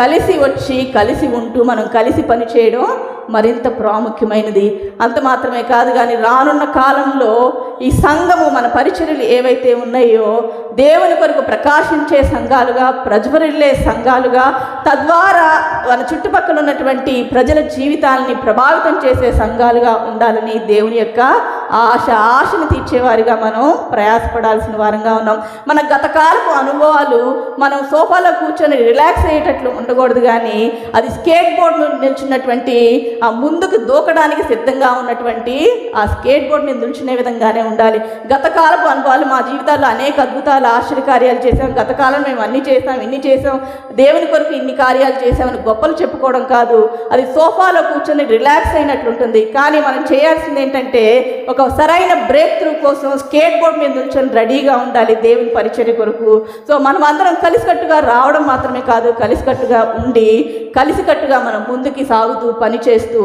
కలిసి వచ్చి, కలిసి ఉంటూ మనం కలిసి పనిచేయడం మరింత ప్రాముఖ్యమైనది. అంత మాత్రమే కాదు కానీ, రానున్న కాలంలో ఈ సంఘము, మన పరిచర్యలు ఏవైతే ఉన్నాయో, దేవుని కొరకు ప్రకాశించే సంఘాలుగా, ప్రజ్వరిల్లే సంఘాలుగా, తద్వారా మన చుట్టుపక్కల ఉన్నటువంటి ప్రజల జీవితాలని ప్రభావితం చేసే సంఘాలుగా ఉండాలని దేవుని యొక్క ఆశను తీర్చేవారిగా మనం ప్రయాసపడాల్సిన వారంగా ఉన్నాం. మన గతకాలపు అనుభవాలు మనం సోఫాలో కూర్చొని రిలాక్స్ అయ్యేటట్లు ఉండకూడదు, కానీ అది స్కేట్ బోర్డ్ మీద నిల్చున్నటువంటి, ఆ ముందుకు దూకడానికి సిద్ధంగా ఉన్నటువంటి ఆ స్కేట్ బోర్డ్ మీద నిల్చునే విధంగానే ఉండాలి. గతకాలపు అనుభవాలు, మా జీవితాల్లో అనేక అద్భుతాలు, ఆశ్చర్యకార్యాలు చేసాం, గతకాలం మేము అన్ని చేసాం, ఇన్ని చేసాం, దేవుని కొరకు ఇన్ని కార్యాలు చేసామని గొప్పలు చెప్పుకోవడం కాదు. అది సోఫాలో కూర్చొని రిలాక్స్ అయినట్లుంటుంది. కానీ మనం చేయాల్సింది ఏంటంటే, ఒక సరైన బ్రేక్ త్రూ కోసం స్కేట్ బోర్డ్ మీద నిల్చొని రెడీగా ఉండాలి దేవుని పరిచర్య కొరకు. సో మనం అందరం కలిసికట్టుగా రావడం మాత్రమే కాదు, కలిసికట్టుగా ఉండి, కలిసికట్టుగా మనం ముందుకి సాగుతూ పనిచేస్తూ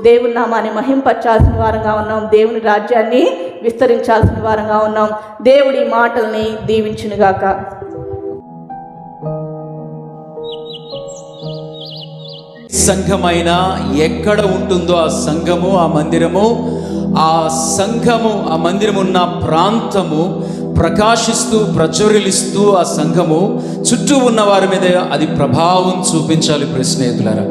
దేవుని నామాన్ని మహింపరచాల్సిన వారంగా ఉన్నాం. దేవుని రాజ్యాన్ని విస్తరించాల్సిన వారంగా ఉన్నాం. దేవుడి మాటల్ని దీవించునుగాక. సంఘమైనా ఎక్కడ ఉంటుందో ఆ సంఘము, ఆ మందిరము, ఆ సంఘము, ఆ మందిరం ఉన్న ప్రాంతము ప్రకాశిస్తూ, ప్రజ్వరిలిస్తూ ఆ సంఘము చుట్టూ ఉన్న వారి మీద అది ప్రభావం చూపించాలి. స్నేహితులారా,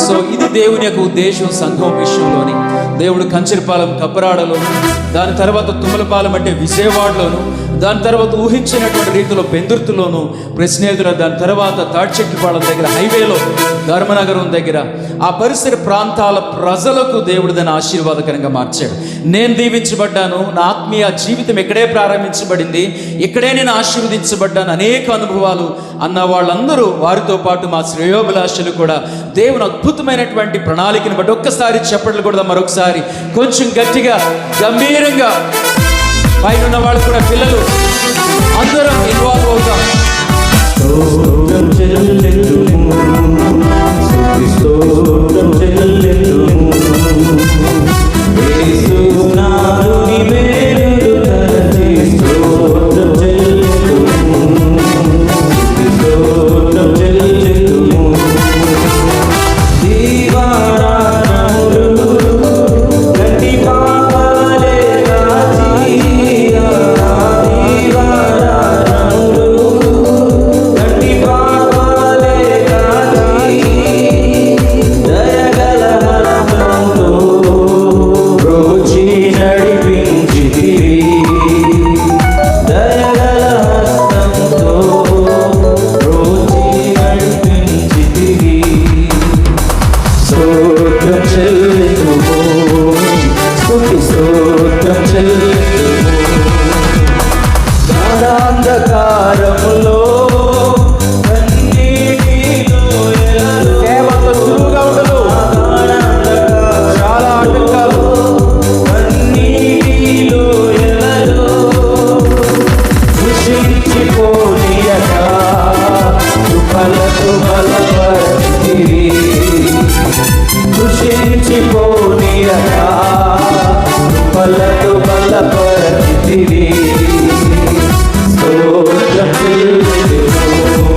సో ఇది దేవుని యొక్క ఉద్దేశం. సంఘం విషయంలోని దేవుడు కంచిరిపాలెం, కబ్బరాడలోను, దాని తర్వాత తుమ్మలపాలెం అంటే విజయవాడలోను, దాని తర్వాత ఊహించినటువంటి రీతిలో పెందుర్తిలోను, స్నేహితుల దాని తర్వాత తాడ్చెట్టిపాలెం దగ్గర హైవేలో, ధర్మనగరం దగ్గర ఆ పరిసర ప్రాంతాల ప్రజలకు దేవుడు దాన్ని ఆశీర్వాదకరంగా మార్చాడు. నేను దీవించబడ్డాను, నా ఆత్మీయ జీవితం ఇక్కడే ప్రారంభించబడింది, ఇక్కడే నేను ఆశీర్వదించబడ్డాను, అనేక అనుభవాలు అన్న వాళ్ళందరూ, వారితో పాటు మా శ్రేయోభిలాషులు కూడా దేవుని అద్భుతమైనటువంటి ప్రణాళికను బట్టి ఒక్కసారి చెప్పట్లు కూడా మరొకసారి కొంచెం గట్టిగా, గంభీరంగా, పైన ఉన్న వాళ్ళు కూడా, పిల్లలు అందరం ఇన్వాల్వ్ అవుతాం. స్తోత్రం చెల్లింతుము, స్తుతి స్తోత్రం చెల్లింతుము. యేసునాథుని మేలులు తలచి స్తోత్రం చెల్లింతుము, స్తుతి స్తోత్రం చెల్లింతుము. దీవారాత్రములు గట్టి పాపాలే కాచి, దీవారాత్రములు గట్టి పాపాలే కాచి, దయగల హస్తంతో బ్రోచి నడిపించితివి, దయగల హస్తంతో బ్రోచి నడిపించితివి. స్తోత్రం చెల్లింతుము, స్తుతి స్తోత్రం చెల్లింతుము. గాఢాంధకారములో కన్నీటిలో ఎలలో సేవతో సులువుగా ఉండదు, చాలా ఆటంకాలు. కన్నీటిలో ఎలలో కృషించిపోనీయక కృపలతో బలపరిచితివి, కృషించిపోనీయక కృపలతో బలపరిచితివి. స్తోత్రం చెల్లింతుము,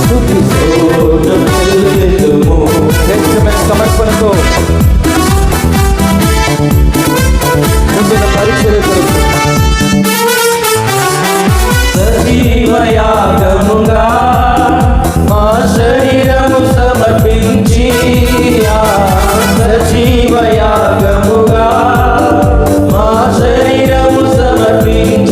స్తుతి స్తోత్రం చెల్లింతుము. శ్రేష్టమైన సమర్పణతో ముందున్న పరిచర్య కొరకు సజీవయాగముగా మా శరీరము సమర్పించి, సజీవయాగముగా మా శరీరము సమర్పించి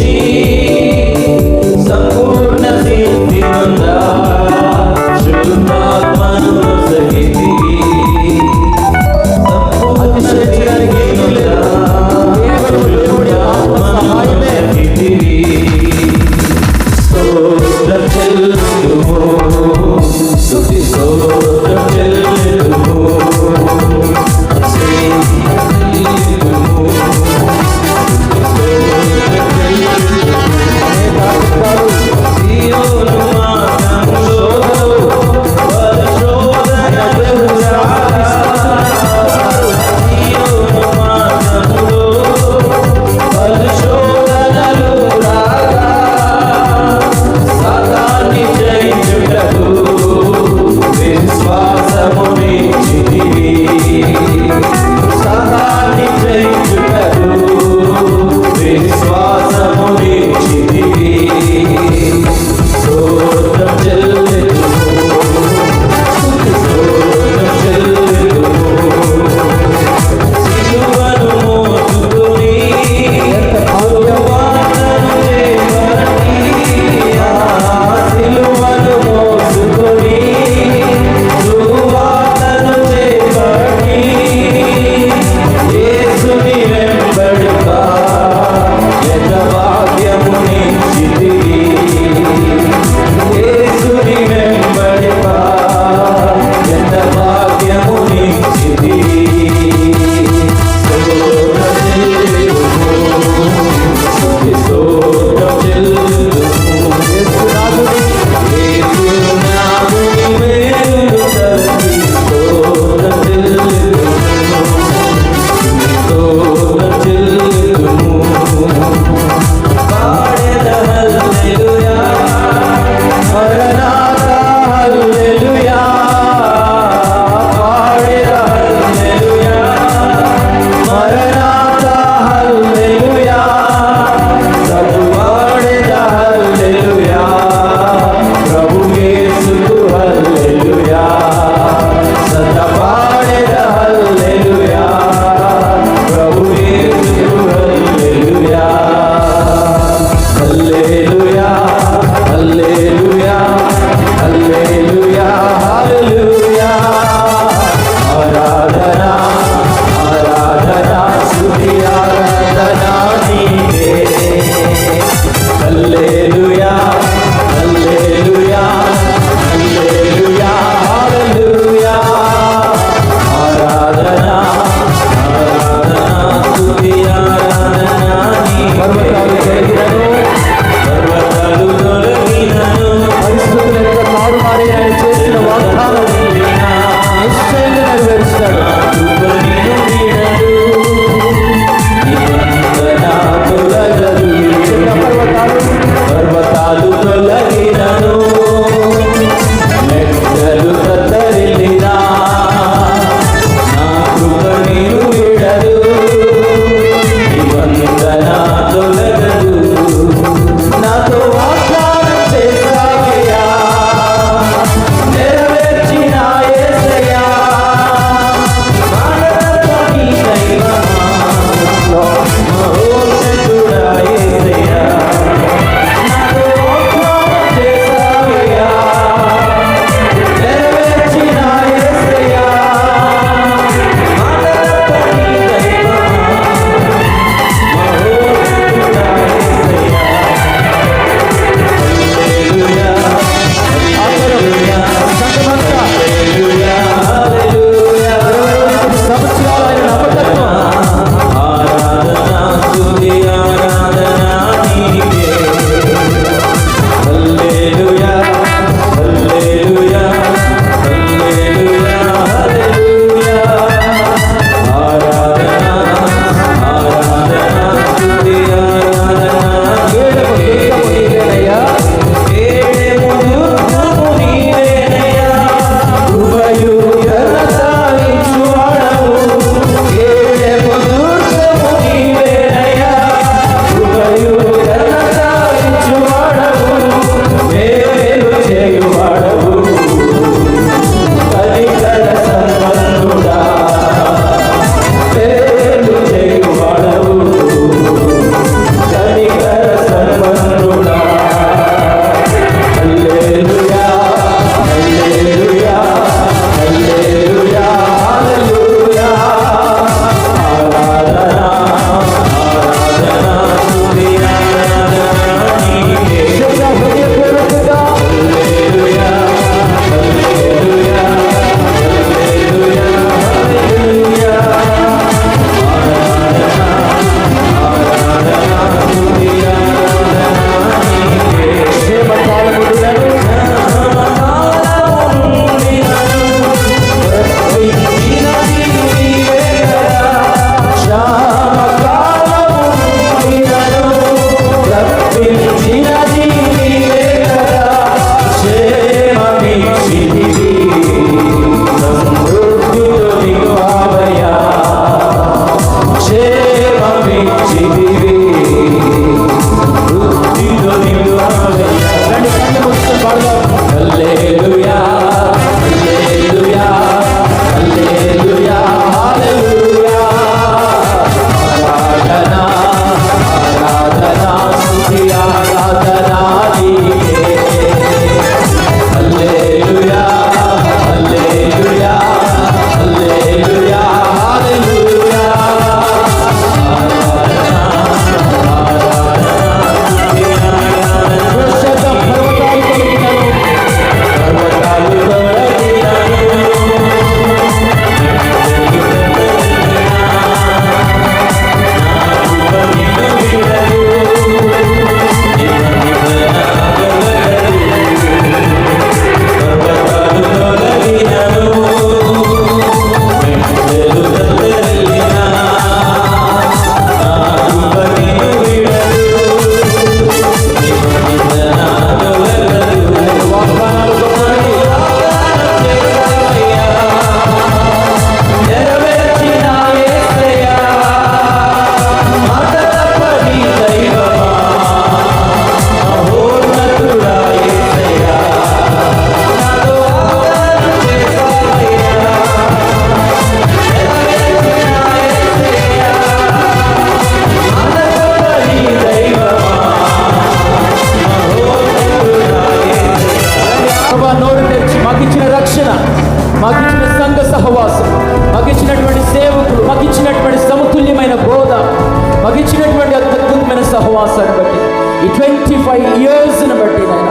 సహవాసాన్ని బట్టి, ఈ 25 yearsని బట్టి నాయన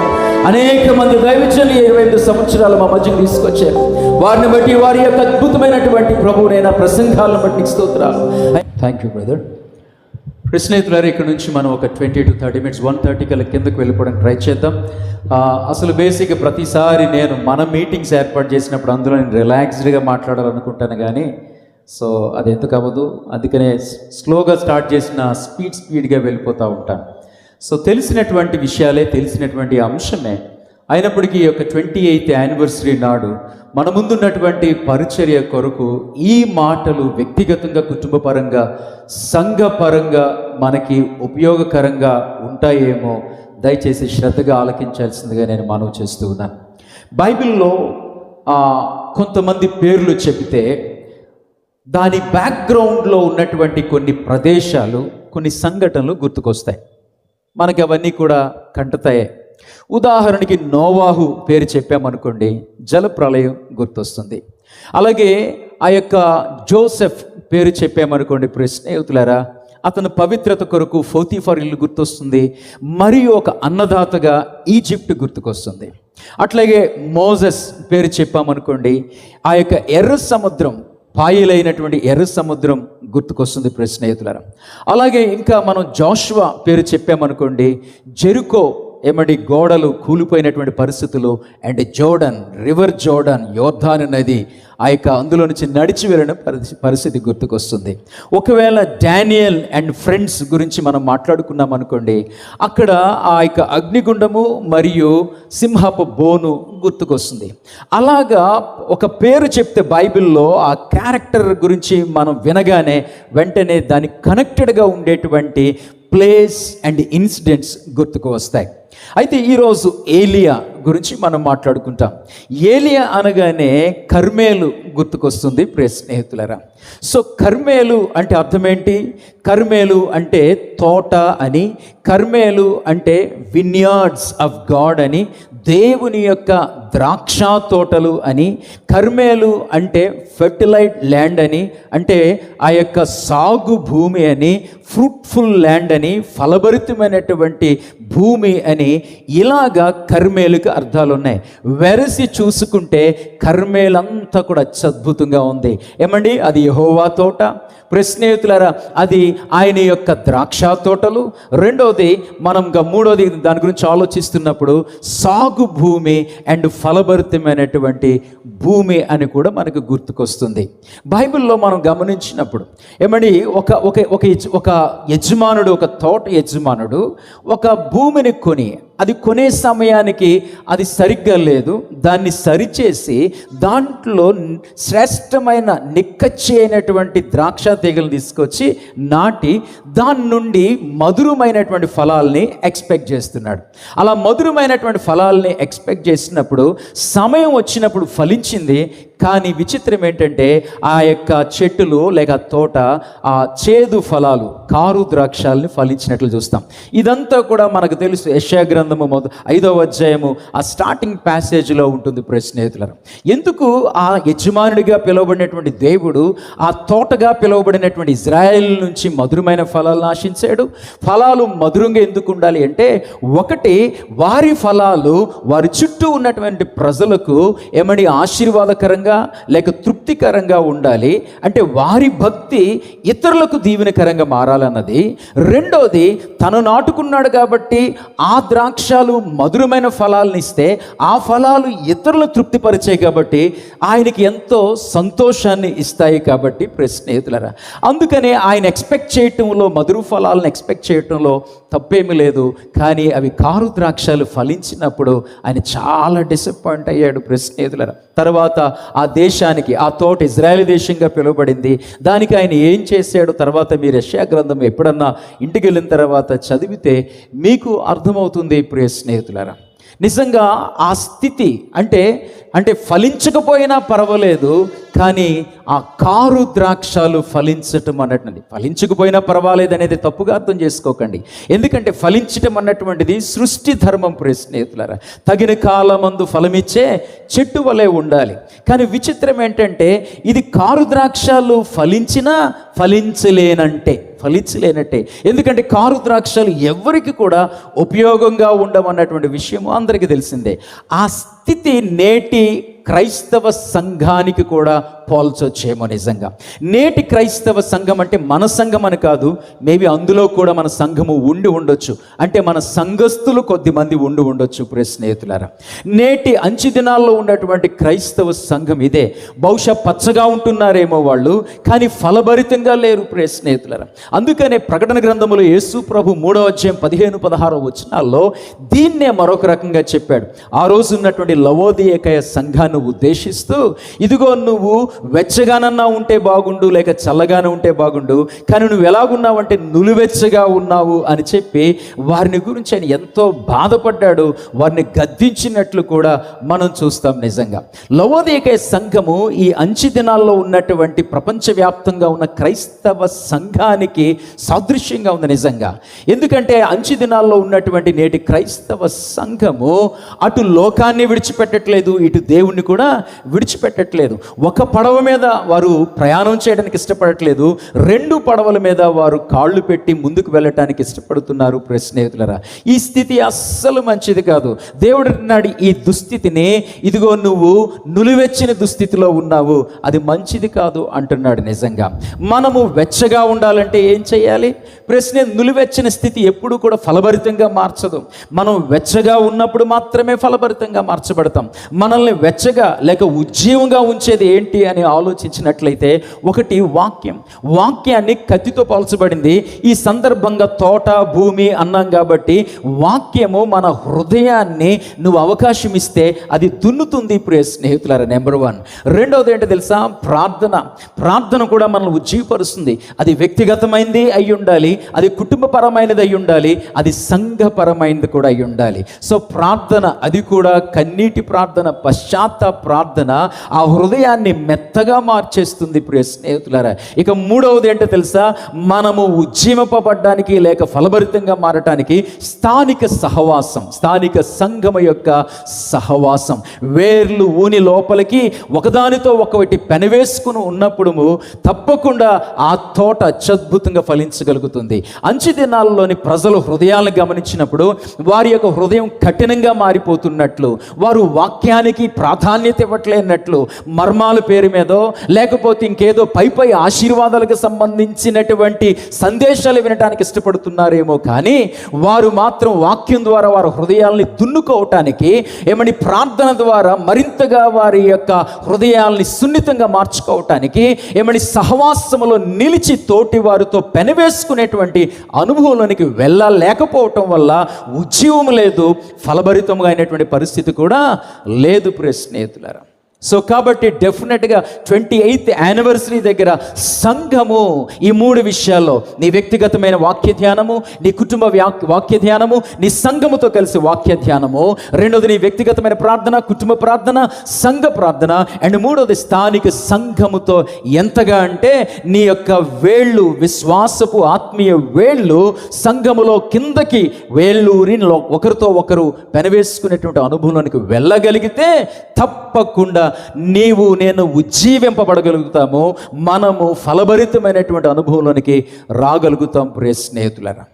అనేక మంది దైవజనులు 25 సంవత్సరాలు మా మధ్యకు తీసుకొచ్చారు. వారిని బట్టి, వారి యొక్క అద్భుతమైనటువంటి ప్రభువునైనా ప్రసంగాలను బట్టి స్తోత్రాలు. Thank you brother. స్నేహితులారు, ఇక్కడ నుంచి మనం ఒక 20 to 30 minutes 1:30 కల్లా కిందకు వెళ్ళిపోవడానికి ట్రై చేద్దాం. అసలు బేసిక్గా ప్రతిసారి నేను మన మీటింగ్స్ ఏర్పాటు చేసినప్పుడు అందులో నేను రిలాక్స్డ్గా మాట్లాడాలనుకుంటాను, కానీ సో అది ఎందుకు అవ్వదు. అందుకనే స్లోగా స్టార్ట్ చేసిన స్పీడ్గా వెళ్ళిపోతూ ఉంటాను. సో తెలిసినటువంటి విషయాలే, తెలిసినటువంటి అంశమే అయినప్పటికీ యొక్క 28th యానివర్సరీ నాడు మన ముందున్నటువంటి పరిచర్య కొరకు ఈ మాటలు వ్యక్తిగతంగా, కుటుంబపరంగా, సంఘపరంగా మనకి ఉపయోగకరంగా ఉంటాయేమో దయచేసి శ్రద్ధగా ఆలకించాల్సిందిగా నేను మనవి చేస్తూ ఉన్నాను. బైబిల్లో కొంతమంది పేర్లు చెబితే దాని బ్యాక్గ్రౌండ్లో ఉన్నటువంటి కొన్ని ప్రదేశాలు, కొన్ని సంఘటనలు గుర్తుకొస్తాయి. మనకి అవన్నీ కూడా కంటతాయే. ఉదాహరణకి నోవాహు పేరు చెప్పామనుకోండి, జలప్రళయం గుర్తొస్తుంది. అలాగే ఆ యొక్క జోసెఫ్ పేరు చెప్పామనుకోండి, స్నేహితులారా, అతను పవిత్రత కొరకు పోతీఫర్ ఇల్లు గుర్తొస్తుంది. మరియు ఒక అన్నదాతగా ఈజిప్ట్ గుర్తుకొస్తుంది. అట్లాగే మోసెస్ పేరు చెప్పామనుకోండి, ఆ యొక్క ఎర్ర సముద్రం, పాయలైనటువంటి ఎర్ర సముద్రం గుర్తుకొస్తుంది స్నేహితులారా. అలాగే ఇంకా మనం జోషువ పేరు చెప్పామనుకోండి, జెరికో గోడలు కూలిపోయినటువంటి పరిస్థితులు, అండ్ జోర్డన్, రివర్ జోర్డన్, యోర్దాను నది, ఆ యొక్క అందులో నుంచి నడిచి వెళ్ళిన పరిస్థితి గుర్తుకొస్తుంది. ఒకవేళ డానియల్ అండ్ ఫ్రెండ్స్ గురించి మనం మాట్లాడుకున్నాం అనుకోండి, అక్కడ ఆ యొక్క అగ్నిగుండము మరియు సింహపు బోను గుర్తుకొస్తుంది. అలాగా ఒక పేరు చెప్తే బైబిల్లో ఆ క్యారెక్టర్ గురించి మనం వినగానే వెంటనే దానికి కనెక్టెడ్గా ఉండేటువంటి ప్లేస్ అండ్ ఇన్సిడెంట్స్ గుర్తుకు వస్తాయి. అయితే ఈరోజు ఏలియా గురించి మనం మాట్లాడుకుంటాం. ఏలియా అనగానే కర్మేలు గుర్తుకొస్తుంది స్నేహితులరా. సో కర్మేలు అంటే అర్థం ఏంటి? కర్మేలు అంటే తోట అని, కర్మేలు అంటే విన్యార్డ్స్ ఆఫ్ గాడ్ అని, దేవుని యొక్క ద్రాక్ష తోటలు అని, కర్మేలు అంటే ఫెర్టిలైజ్ ల్యాండ్ అని, అంటే ఆ యొక్క సాగు భూమి అని, ఫ్రూట్ఫుల్ ల్యాండ్ అని, ఫలభరితమైనటువంటి భూమి అని, ఇలాగా కర్మేలుకి అర్థాలు ఉన్నాయి. వెరసి చూసుకుంటే కర్మేలంతా కూడా అత్యద్భుతంగా ఉంది. ఏమండి, అది యెహోవా తోట. స్నేహితులారా, అది ఆయన యొక్క ద్రాక్ష తోటలు. రెండోది, మనం మూడోది దాని గురించి ఆలోచిస్తున్నప్పుడు సాగు భూమి అండ్ ఫలభరితమైనటువంటి భూమి అని కూడా మనకు గుర్తుకొస్తుంది. బైబిల్లో మనం గమనించినప్పుడు ఏమండి, ఒక యజమానుడు, ఒక తోట యజమానుడు ఒక భూమిని కొని, అది కొనే సమయానికి అది సరిగ్గా లేదు, దాన్ని సరిచేసి దాంట్లో శ్రేష్టమైన నిక్కచ్చి అయినటువంటి ద్రాక్ష తీగలు తీసుకొచ్చి నాటి దాని నుండి మధురమైనటువంటి ఫలాల్ని ఎక్స్పెక్ట్ చేస్తున్నాడు. అలా మధురమైనటువంటి ఫలాల్ని ఎక్స్పెక్ట్ చేసినప్పుడు సమయం వచ్చినప్పుడు ఫలించింది. కానీ విచిత్రం ఏంటంటే ఆ యొక్క చెట్టులు లేక తోట ఆ చేదు ఫలాలు, కారు ద్రాక్షాలని ఫలించినట్లు చూస్తాం. ఇదంతా కూడా మనకు తెలుసు. యెషయా గ్రంథము 5వ అధ్యాయము ఆ స్టార్టింగ్ ప్యాసేజ్లో ఉంటుంది స్నేహితులారా. ఎందుకు ఆ యజమానుడిగా పిలువబడినటువంటి దేవుడు ఆ తోటగా పిలువబడినటువంటి ఇజ్రాయెల్ నుంచి మధురమైన ఫలాలను ఆశించాడు? ఫలాలు మధురంగా ఎందుకు ఉండాలి అంటే, ఒకటి, వారి ఫలాలు వారి చుట్టూ ఉన్నటువంటి ప్రజలకు ఆశీర్వాదకరంగా లేక తృప్తికరంగా ఉండాలి. అంటే వారి భక్తి ఇతరులకు దీవెనకరంగా మారాలన్నది. రెండోది, తను నాటుకున్నాడు కాబట్టి ఆ ద్రాక్షాలు మధురమైన ఫలాలను ఇస్తే ఆ ఫలాలు ఇతరులు తృప్తిపరిచాయి కాబట్టి ఆయనకి ఎంతో సంతోషాన్ని ఇస్తాయి కాబట్టి స్నేహితులారా. అందుకనే ఆయన ఎక్స్పెక్ట్ చేయటంలో, మధుర ఫలాలను ఎక్స్పెక్ట్ చేయటంలో తప్పేమీ లేదు. కానీ అవి కారు ద్రాక్షాలు ఫలించినప్పుడు ఆయన చాలా డిసప్పాయింట్ అయ్యాడు స్నేహితులారా. తర్వాత ఆ దేశానికి, ఆ తోట ఇజ్రాయేల్ దేశంగా పిలువబడింది. దానికి ఆయన ఏం చేశాడు తర్వాత మీరు యెషయా గ్రంథం ఎప్పుడన్నా ఇంటికి వెళ్ళిన తర్వాత చదివితే మీకు అర్థమవుతుంది స్నేహితులారా. నిజంగా ఆ స్థితి అంటే ఫలించకపోయినా పర్వాలేదు, కానీ ఆ కారు ద్రాక్షాలు ఫలించటం అన్నటువంటిది, ఫలించకపోయినా పర్వాలేదు అనేది తప్పుగా అర్థం చేసుకోకండి. ఎందుకంటే ఫలించటం అన్నటువంటిది సృష్టి ధర్మం స్నేహితులారా. తగిన కాలమందు ఫలమిచ్చే చెట్టు వలె ఉండాలి. కానీ విచిత్రం ఏంటంటే, ఇది కారు ద్రాక్షాలు ఫలించినా ఫలించలేనంటే, ఫలించలేనట్టే. ఎందుకంటే కారు ద్రాక్షలు ఎవరికి కూడా ఉపయోగంగా ఉండవన్నటువంటి విషయము అందరికీ తెలిసిందే. ఆ స్థితి నేటి క్రైస్తవ సంఘానికి కూడా పోల్చొచ్చేమో. నిజంగా నేటి క్రైస్తవ సంఘం అంటే మన సంఘం అని కాదు, మేబీ అందులో కూడా మన సంఘము ఉండి ఉండొచ్చు, అంటే మన సంఘస్థులు కొద్దిమంది ఉండి ఉండొచ్చు. ప్రియ స్నేహితులారా, నేటి అంచు దినాల్లో ఉన్నటువంటి క్రైస్తవ సంఘం ఇదే. బహుశా పచ్చగా ఉంటున్నారేమో వాళ్ళు, కానీ ఫలభరితంగా లేరు. ప్రియ స్నేహితులారా, అందుకనే ప్రకటన గ్రంథములో యేసు ప్రభు 3వ అధ్యాయం 15-16 వచనాల్లో దీన్నే మరొక రకంగా చెప్పాడు. ఆ రోజు ఉన్నటువంటి లవోదియేకయ సంఘాన్ని ఉద్దేశిస్తూ, ఇదిగో నువ్వు వెచ్చగానన్నా ఉంటే బాగుండు, లేక చల్లగానే ఉంటే బాగుండు, కానీ నువ్వు ఎలాగున్నావంటే నులివెచ్చగా ఉన్నావు అని చెప్పి వారిని గురించి ఆయన ఎంతో బాధపడ్డాడు. వారిని గద్దించినట్లు కూడా మనం చూస్తాం. నిజంగా లవోదియేకయ సంఘము ఈ అంచె దినాల్లో ఉన్నటువంటి ప్రపంచవ్యాప్తంగా ఉన్న క్రైస్తవ సంఘానికి సాదృశ్యంగా ఉంది నిజంగా. ఎందుకంటే అంచె దినాల్లో ఉన్నటువంటి నేటి క్రైస్తవ సంఘము అటు లోకాన్ని విడిచిపెట్టట్లేదు, ఇటు దేవుణ్ణి కూడా విడిచిపెట్టట్లేదు. ఒక పడవ మీద వారు ప్రయాణం చేయడానికి ఇష్టపడట్లేదు, 2 పడవల మీద వారు కాళ్ళు పెట్టి ముందుకు వెళ్ళటానికి ఇష్టపడుతున్నారు. ప్రియ స్నేహితులారా, ఈ స్థితి అస్సలు మంచిది కాదు. దేవుడు అన్నాడు, ఈ దుస్థితిని, ఇదిగో నువ్వు నులివెచ్చిన దుస్థితిలో ఉన్నావు, అది మంచిది కాదు అంటున్నాడు. నిజంగా మనము వెచ్చగా ఉండాలంటే ఏం చేయాలి? ప్రశ్న, నులివెచ్చిన స్థితి ఎప్పుడు కూడా ఫలభరితంగా మార్చదు. మనం వెచ్చగా ఉన్నప్పుడు మాత్రమే ఫలభరితంగా మార్చబడతాం. మనల్ని వెచ్చగా లేక ఉజ్జీవంగా ఉంచేది ఏంటి అని ఆలోచించినట్లయితే, ఒకటి వాక్యం. వాక్యాన్ని కత్తితో పోల్చబడింది. ఈ సందర్భంగా తోట, భూమి అన్నాం కాబట్టి వాక్యము మన హృదయాన్ని నువ్వు అవకాశం ఇస్తే అది దున్నుతుంది. ప్రియ స్నేహితులారా, నెంబర్ 1. రెండవది ఏంటో తెలుసా? ప్రార్థన. ప్రార్థన కూడా మనల్ని ఉజ్జీవపరుస్తుంది. అది వ్యక్తిగతమైనది అయి ఉండాలి, అది కుటుంబపరమైనది అయి ఉండాలి, అది సంఘపరమైనది కూడా అయి ఉండాలి. సో ప్రార్థన, అది కూడా కన్నీటి ప్రార్థన, పశ్చాత్తాప ప్రార్థన ఆ హృదయాన్ని మెత్తగా మార్చేస్తుంది. ప్రియ స్నేహితులారా, ఇక మూడవది ఏంటో తెలుసా? మనము ఉజ్జీవింపబడ్డానికి లేక ఫలభరితంగా మారటానికి స్థానిక సహవాసం, స్థానిక సంఘము యొక్క సహవాసం. వేర్లు ఊని లోపలికి ఒకదానితో ఒకటి పెనవేసుకుని ఉన్నప్పుడు తప్పకుండా ఆ తోట అత్యద్భుతంగా ఫలించగలుగుతుంది. అంచె దినాల్లోని ప్రజలు హృదయాలను గమనించినప్పుడు వారి యొక్క హృదయం కఠినంగా మారిపోతున్నట్లు, వారు వాక్యానికి ప్రాధాన్యత ఇవ్వట్లేనట్లు, మర్మాల పేరు మీదో లేకపోతే ఇంకేదో పై ఆశీర్వాదాలకు సంబంధించినటువంటి సందేశాలు వినడానికి ఇష్టపడుతున్నారేమో, కానీ వారు మాత్రం వాక్యం ద్వారా వారి హృదయాల్ని దున్నుకోవటానికి, ఏమని ప్రార్థన ద్వారా మరింతగా వారి యొక్క హృదయాల్ని సున్నితంగా మార్చుకోవటానికి, ఏమని సహవాసములో నిలిచి తోటి వారితో పెనవేసుకునేటువంటి అనుభవంలోనికి వెళ్ళలేకపోవటం వల్ల ఉజ్జీవం లేదు, ఫలభరితంగా అయినటువంటి పరిస్థితి కూడా లేదు. ప్రియ స్నేహితులారా, సో కాబట్టి డెఫినెట్గా 28th యానివర్సరీ దగ్గర సంఘము ఈ 3 విషయాల్లో, నీ వ్యక్తిగతమైన వాక్య ధ్యానము, నీ కుటుంబ వాక్య ధ్యానము, నీ సంఘముతో కలిసి వాక్య ధ్యానము, రెండోది నీ వ్యక్తిగతమైన ప్రార్థన, కుటుంబ ప్రార్థన, సంఘ ప్రార్థన, అండ్ మూడోది స్థానిక సంఘముతో ఎంతగా అంటే నీ యొక్క వేళ్ళు, విశ్వాసపు ఆత్మీయ వేళ్ళు సంఘములో కిందకి వేళ్ళూరి ఒకరితో ఒకరు పెనవేసుకునేటువంటి అనుభవంలోనికి వెళ్ళగలిగితే తప్పకుండా నీవు నేను ఉజ్జీవింపబడగలుగుతాము, మనము ఫలభరితమైనటువంటి అనుభవంలోనికి రాగలుగుతాం. ప్రియ స్నేహితులారా,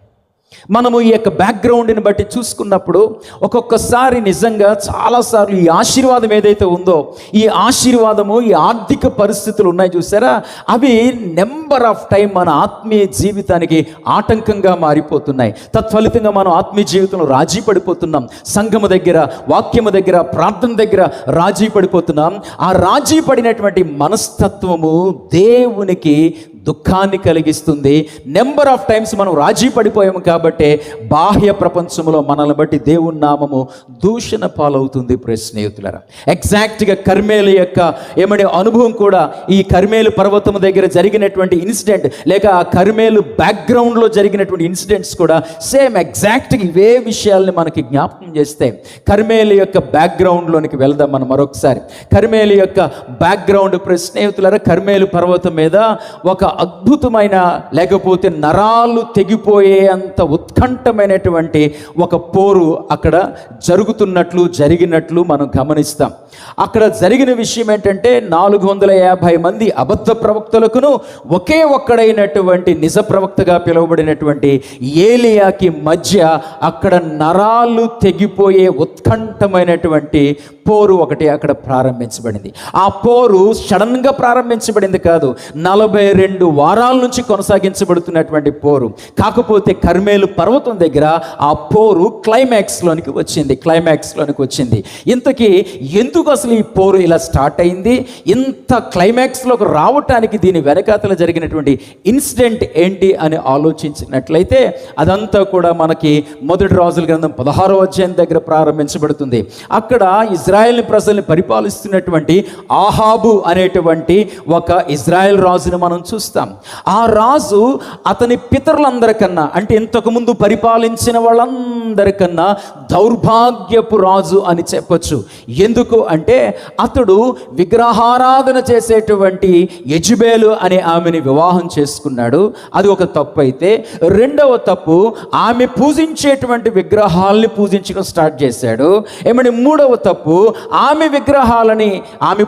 మనము ఈ యొక్క బ్యాక్గ్రౌండ్ని బట్టి చూసుకున్నప్పుడు ఒక్కొక్కసారి నిజంగా చాలాసార్లు ఈ ఆశీర్వాదం ఏదైతే ఉందో, ఈ ఆశీర్వాదము, ఈ ఆర్థిక పరిస్థితులు ఉన్నాయి చూసారా, అవి నెంబర్ ఆఫ్ టైం మన ఆత్మీయ జీవితానికి ఆటంకంగా మారిపోతున్నాయి. తత్ఫలితంగా మనం ఆత్మీయ జీవితంలో రాజీ పడిపోతున్నాం. సంఘము దగ్గర, వాక్యము దగ్గర, ప్రార్థన దగ్గర రాజీ పడిపోతున్నాం. ఆ రాజీ పడినటువంటి మనస్తత్వము దేవునికి దుఃఖాన్ని కలిగిస్తుంది. నెంబర్ ఆఫ్ టైమ్స్ మనం రాజీ పడిపోయాము కాబట్టి బాహ్య ప్రపంచంలో మనల్ని బట్టి దేవుని నామము దూషణ పాలవుతుంది. ప్రియ స్నేహితులారా, ఎగ్జాక్ట్గా కర్మేలు యొక్క ఏమనే అనుభవం కూడా, ఈ కర్మేలు పర్వతం దగ్గర జరిగినటువంటి ఇన్సిడెంట్, లేక ఆ కర్మేలు బ్యాక్గ్రౌండ్లో జరిగినటువంటి ఇన్సిడెంట్స్ కూడా సేమ్ ఎగ్జాక్ట్గా ఇవే విషయాల్ని మనకి జ్ఞాపకం చేస్తే, కర్మేలు యొక్క బ్యాక్గ్రౌండ్లోనికి వెళ్దాం మనం మరొకసారి. కర్మేలు యొక్క బ్యాక్గ్రౌండ్, ప్రియ స్నేహితులారా, కర్మేలు పర్వతం మీద ఒక అద్భుతమైన, లేకపోతే నరాలు తెగిపోయే అంత ఉత్కంఠమైనటువంటి ఒక పోరు అక్కడ జరిగినట్లు మనం గమనిస్తాం. అక్కడ జరిగిన విషయం ఏంటంటే 450 మంది అబద్ధ ప్రవక్తలకును ఒకే ఒక్కడైనటువంటి నిజ ప్రవక్తగా పిలువబడినటువంటి ఏలియాకి మధ్య అక్కడ నరాలు తెగిపోయే ఉత్కంఠమైనటువంటి పోరు ఒకటి అక్కడ ప్రారంభించబడింది. ఆ పోరు సడన్గా ప్రారంభించబడింది కాదు, 42 వారాల నుంచి కొనసాగించబడుతున్నటువంటి పోరు. కాకపోతే కర్మేలు పర్వతం దగ్గర ఆ పోరు క్లైమాక్స్లోనికి వచ్చింది. ఇంతకీ ఎందుకు అసలు ఈ పోరు ఇలా స్టార్ట్ అయింది? ఇంత క్లైమాక్స్లోకి రావటానికి దీని వెనకాతల జరిగినటువంటి ఇన్సిడెంట్ ఏంటి అని ఆలోచించినట్లయితే అదంతా కూడా మనకి మొదటి రాజుల గ్రంథం 16వ అధ్యాయం దగ్గర ప్రారంభించబడుతుంది. అక్కడ ఇజ్రాయెల్ ప్రజల్ని పరిపాలిస్తున్నటువంటి ఆహాబు అనేటువంటి ఒక ఇజ్రాయెల్ రాజుని మనం చూస్తాం. ఆ రాజు అతని పితరులందరికన్నా, అంటే ఇంతకుముందు పరిపాలించిన వాళ్ళందరికన్నా దౌర్భాగ్యపు రాజు అని చెప్పొచ్చు. ఎందుకు అంటే అతడు విగ్రహారాధన చేసేటువంటి యెజబేలు అనే ఆమెని వివాహం చేసుకున్నాడు. అది ఒక తప్పు అయితే, రెండవ తప్పు ఆమె పూజించేటువంటి విగ్రహాలని పూజించడం స్టార్ట్ చేశాడు. మూడవ తప్పు ఆమె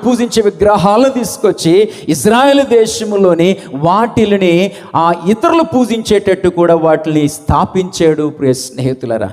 పూజించే విగ్రహాలను తీసుకొచ్చి ఇజ్రాయెల్ దేశంలోని వాటిని ఆ ఇతరులు పూజించేటట్టు కూడా వాటిని స్థాపించాడు. ప్రియ స్నేహితులారా,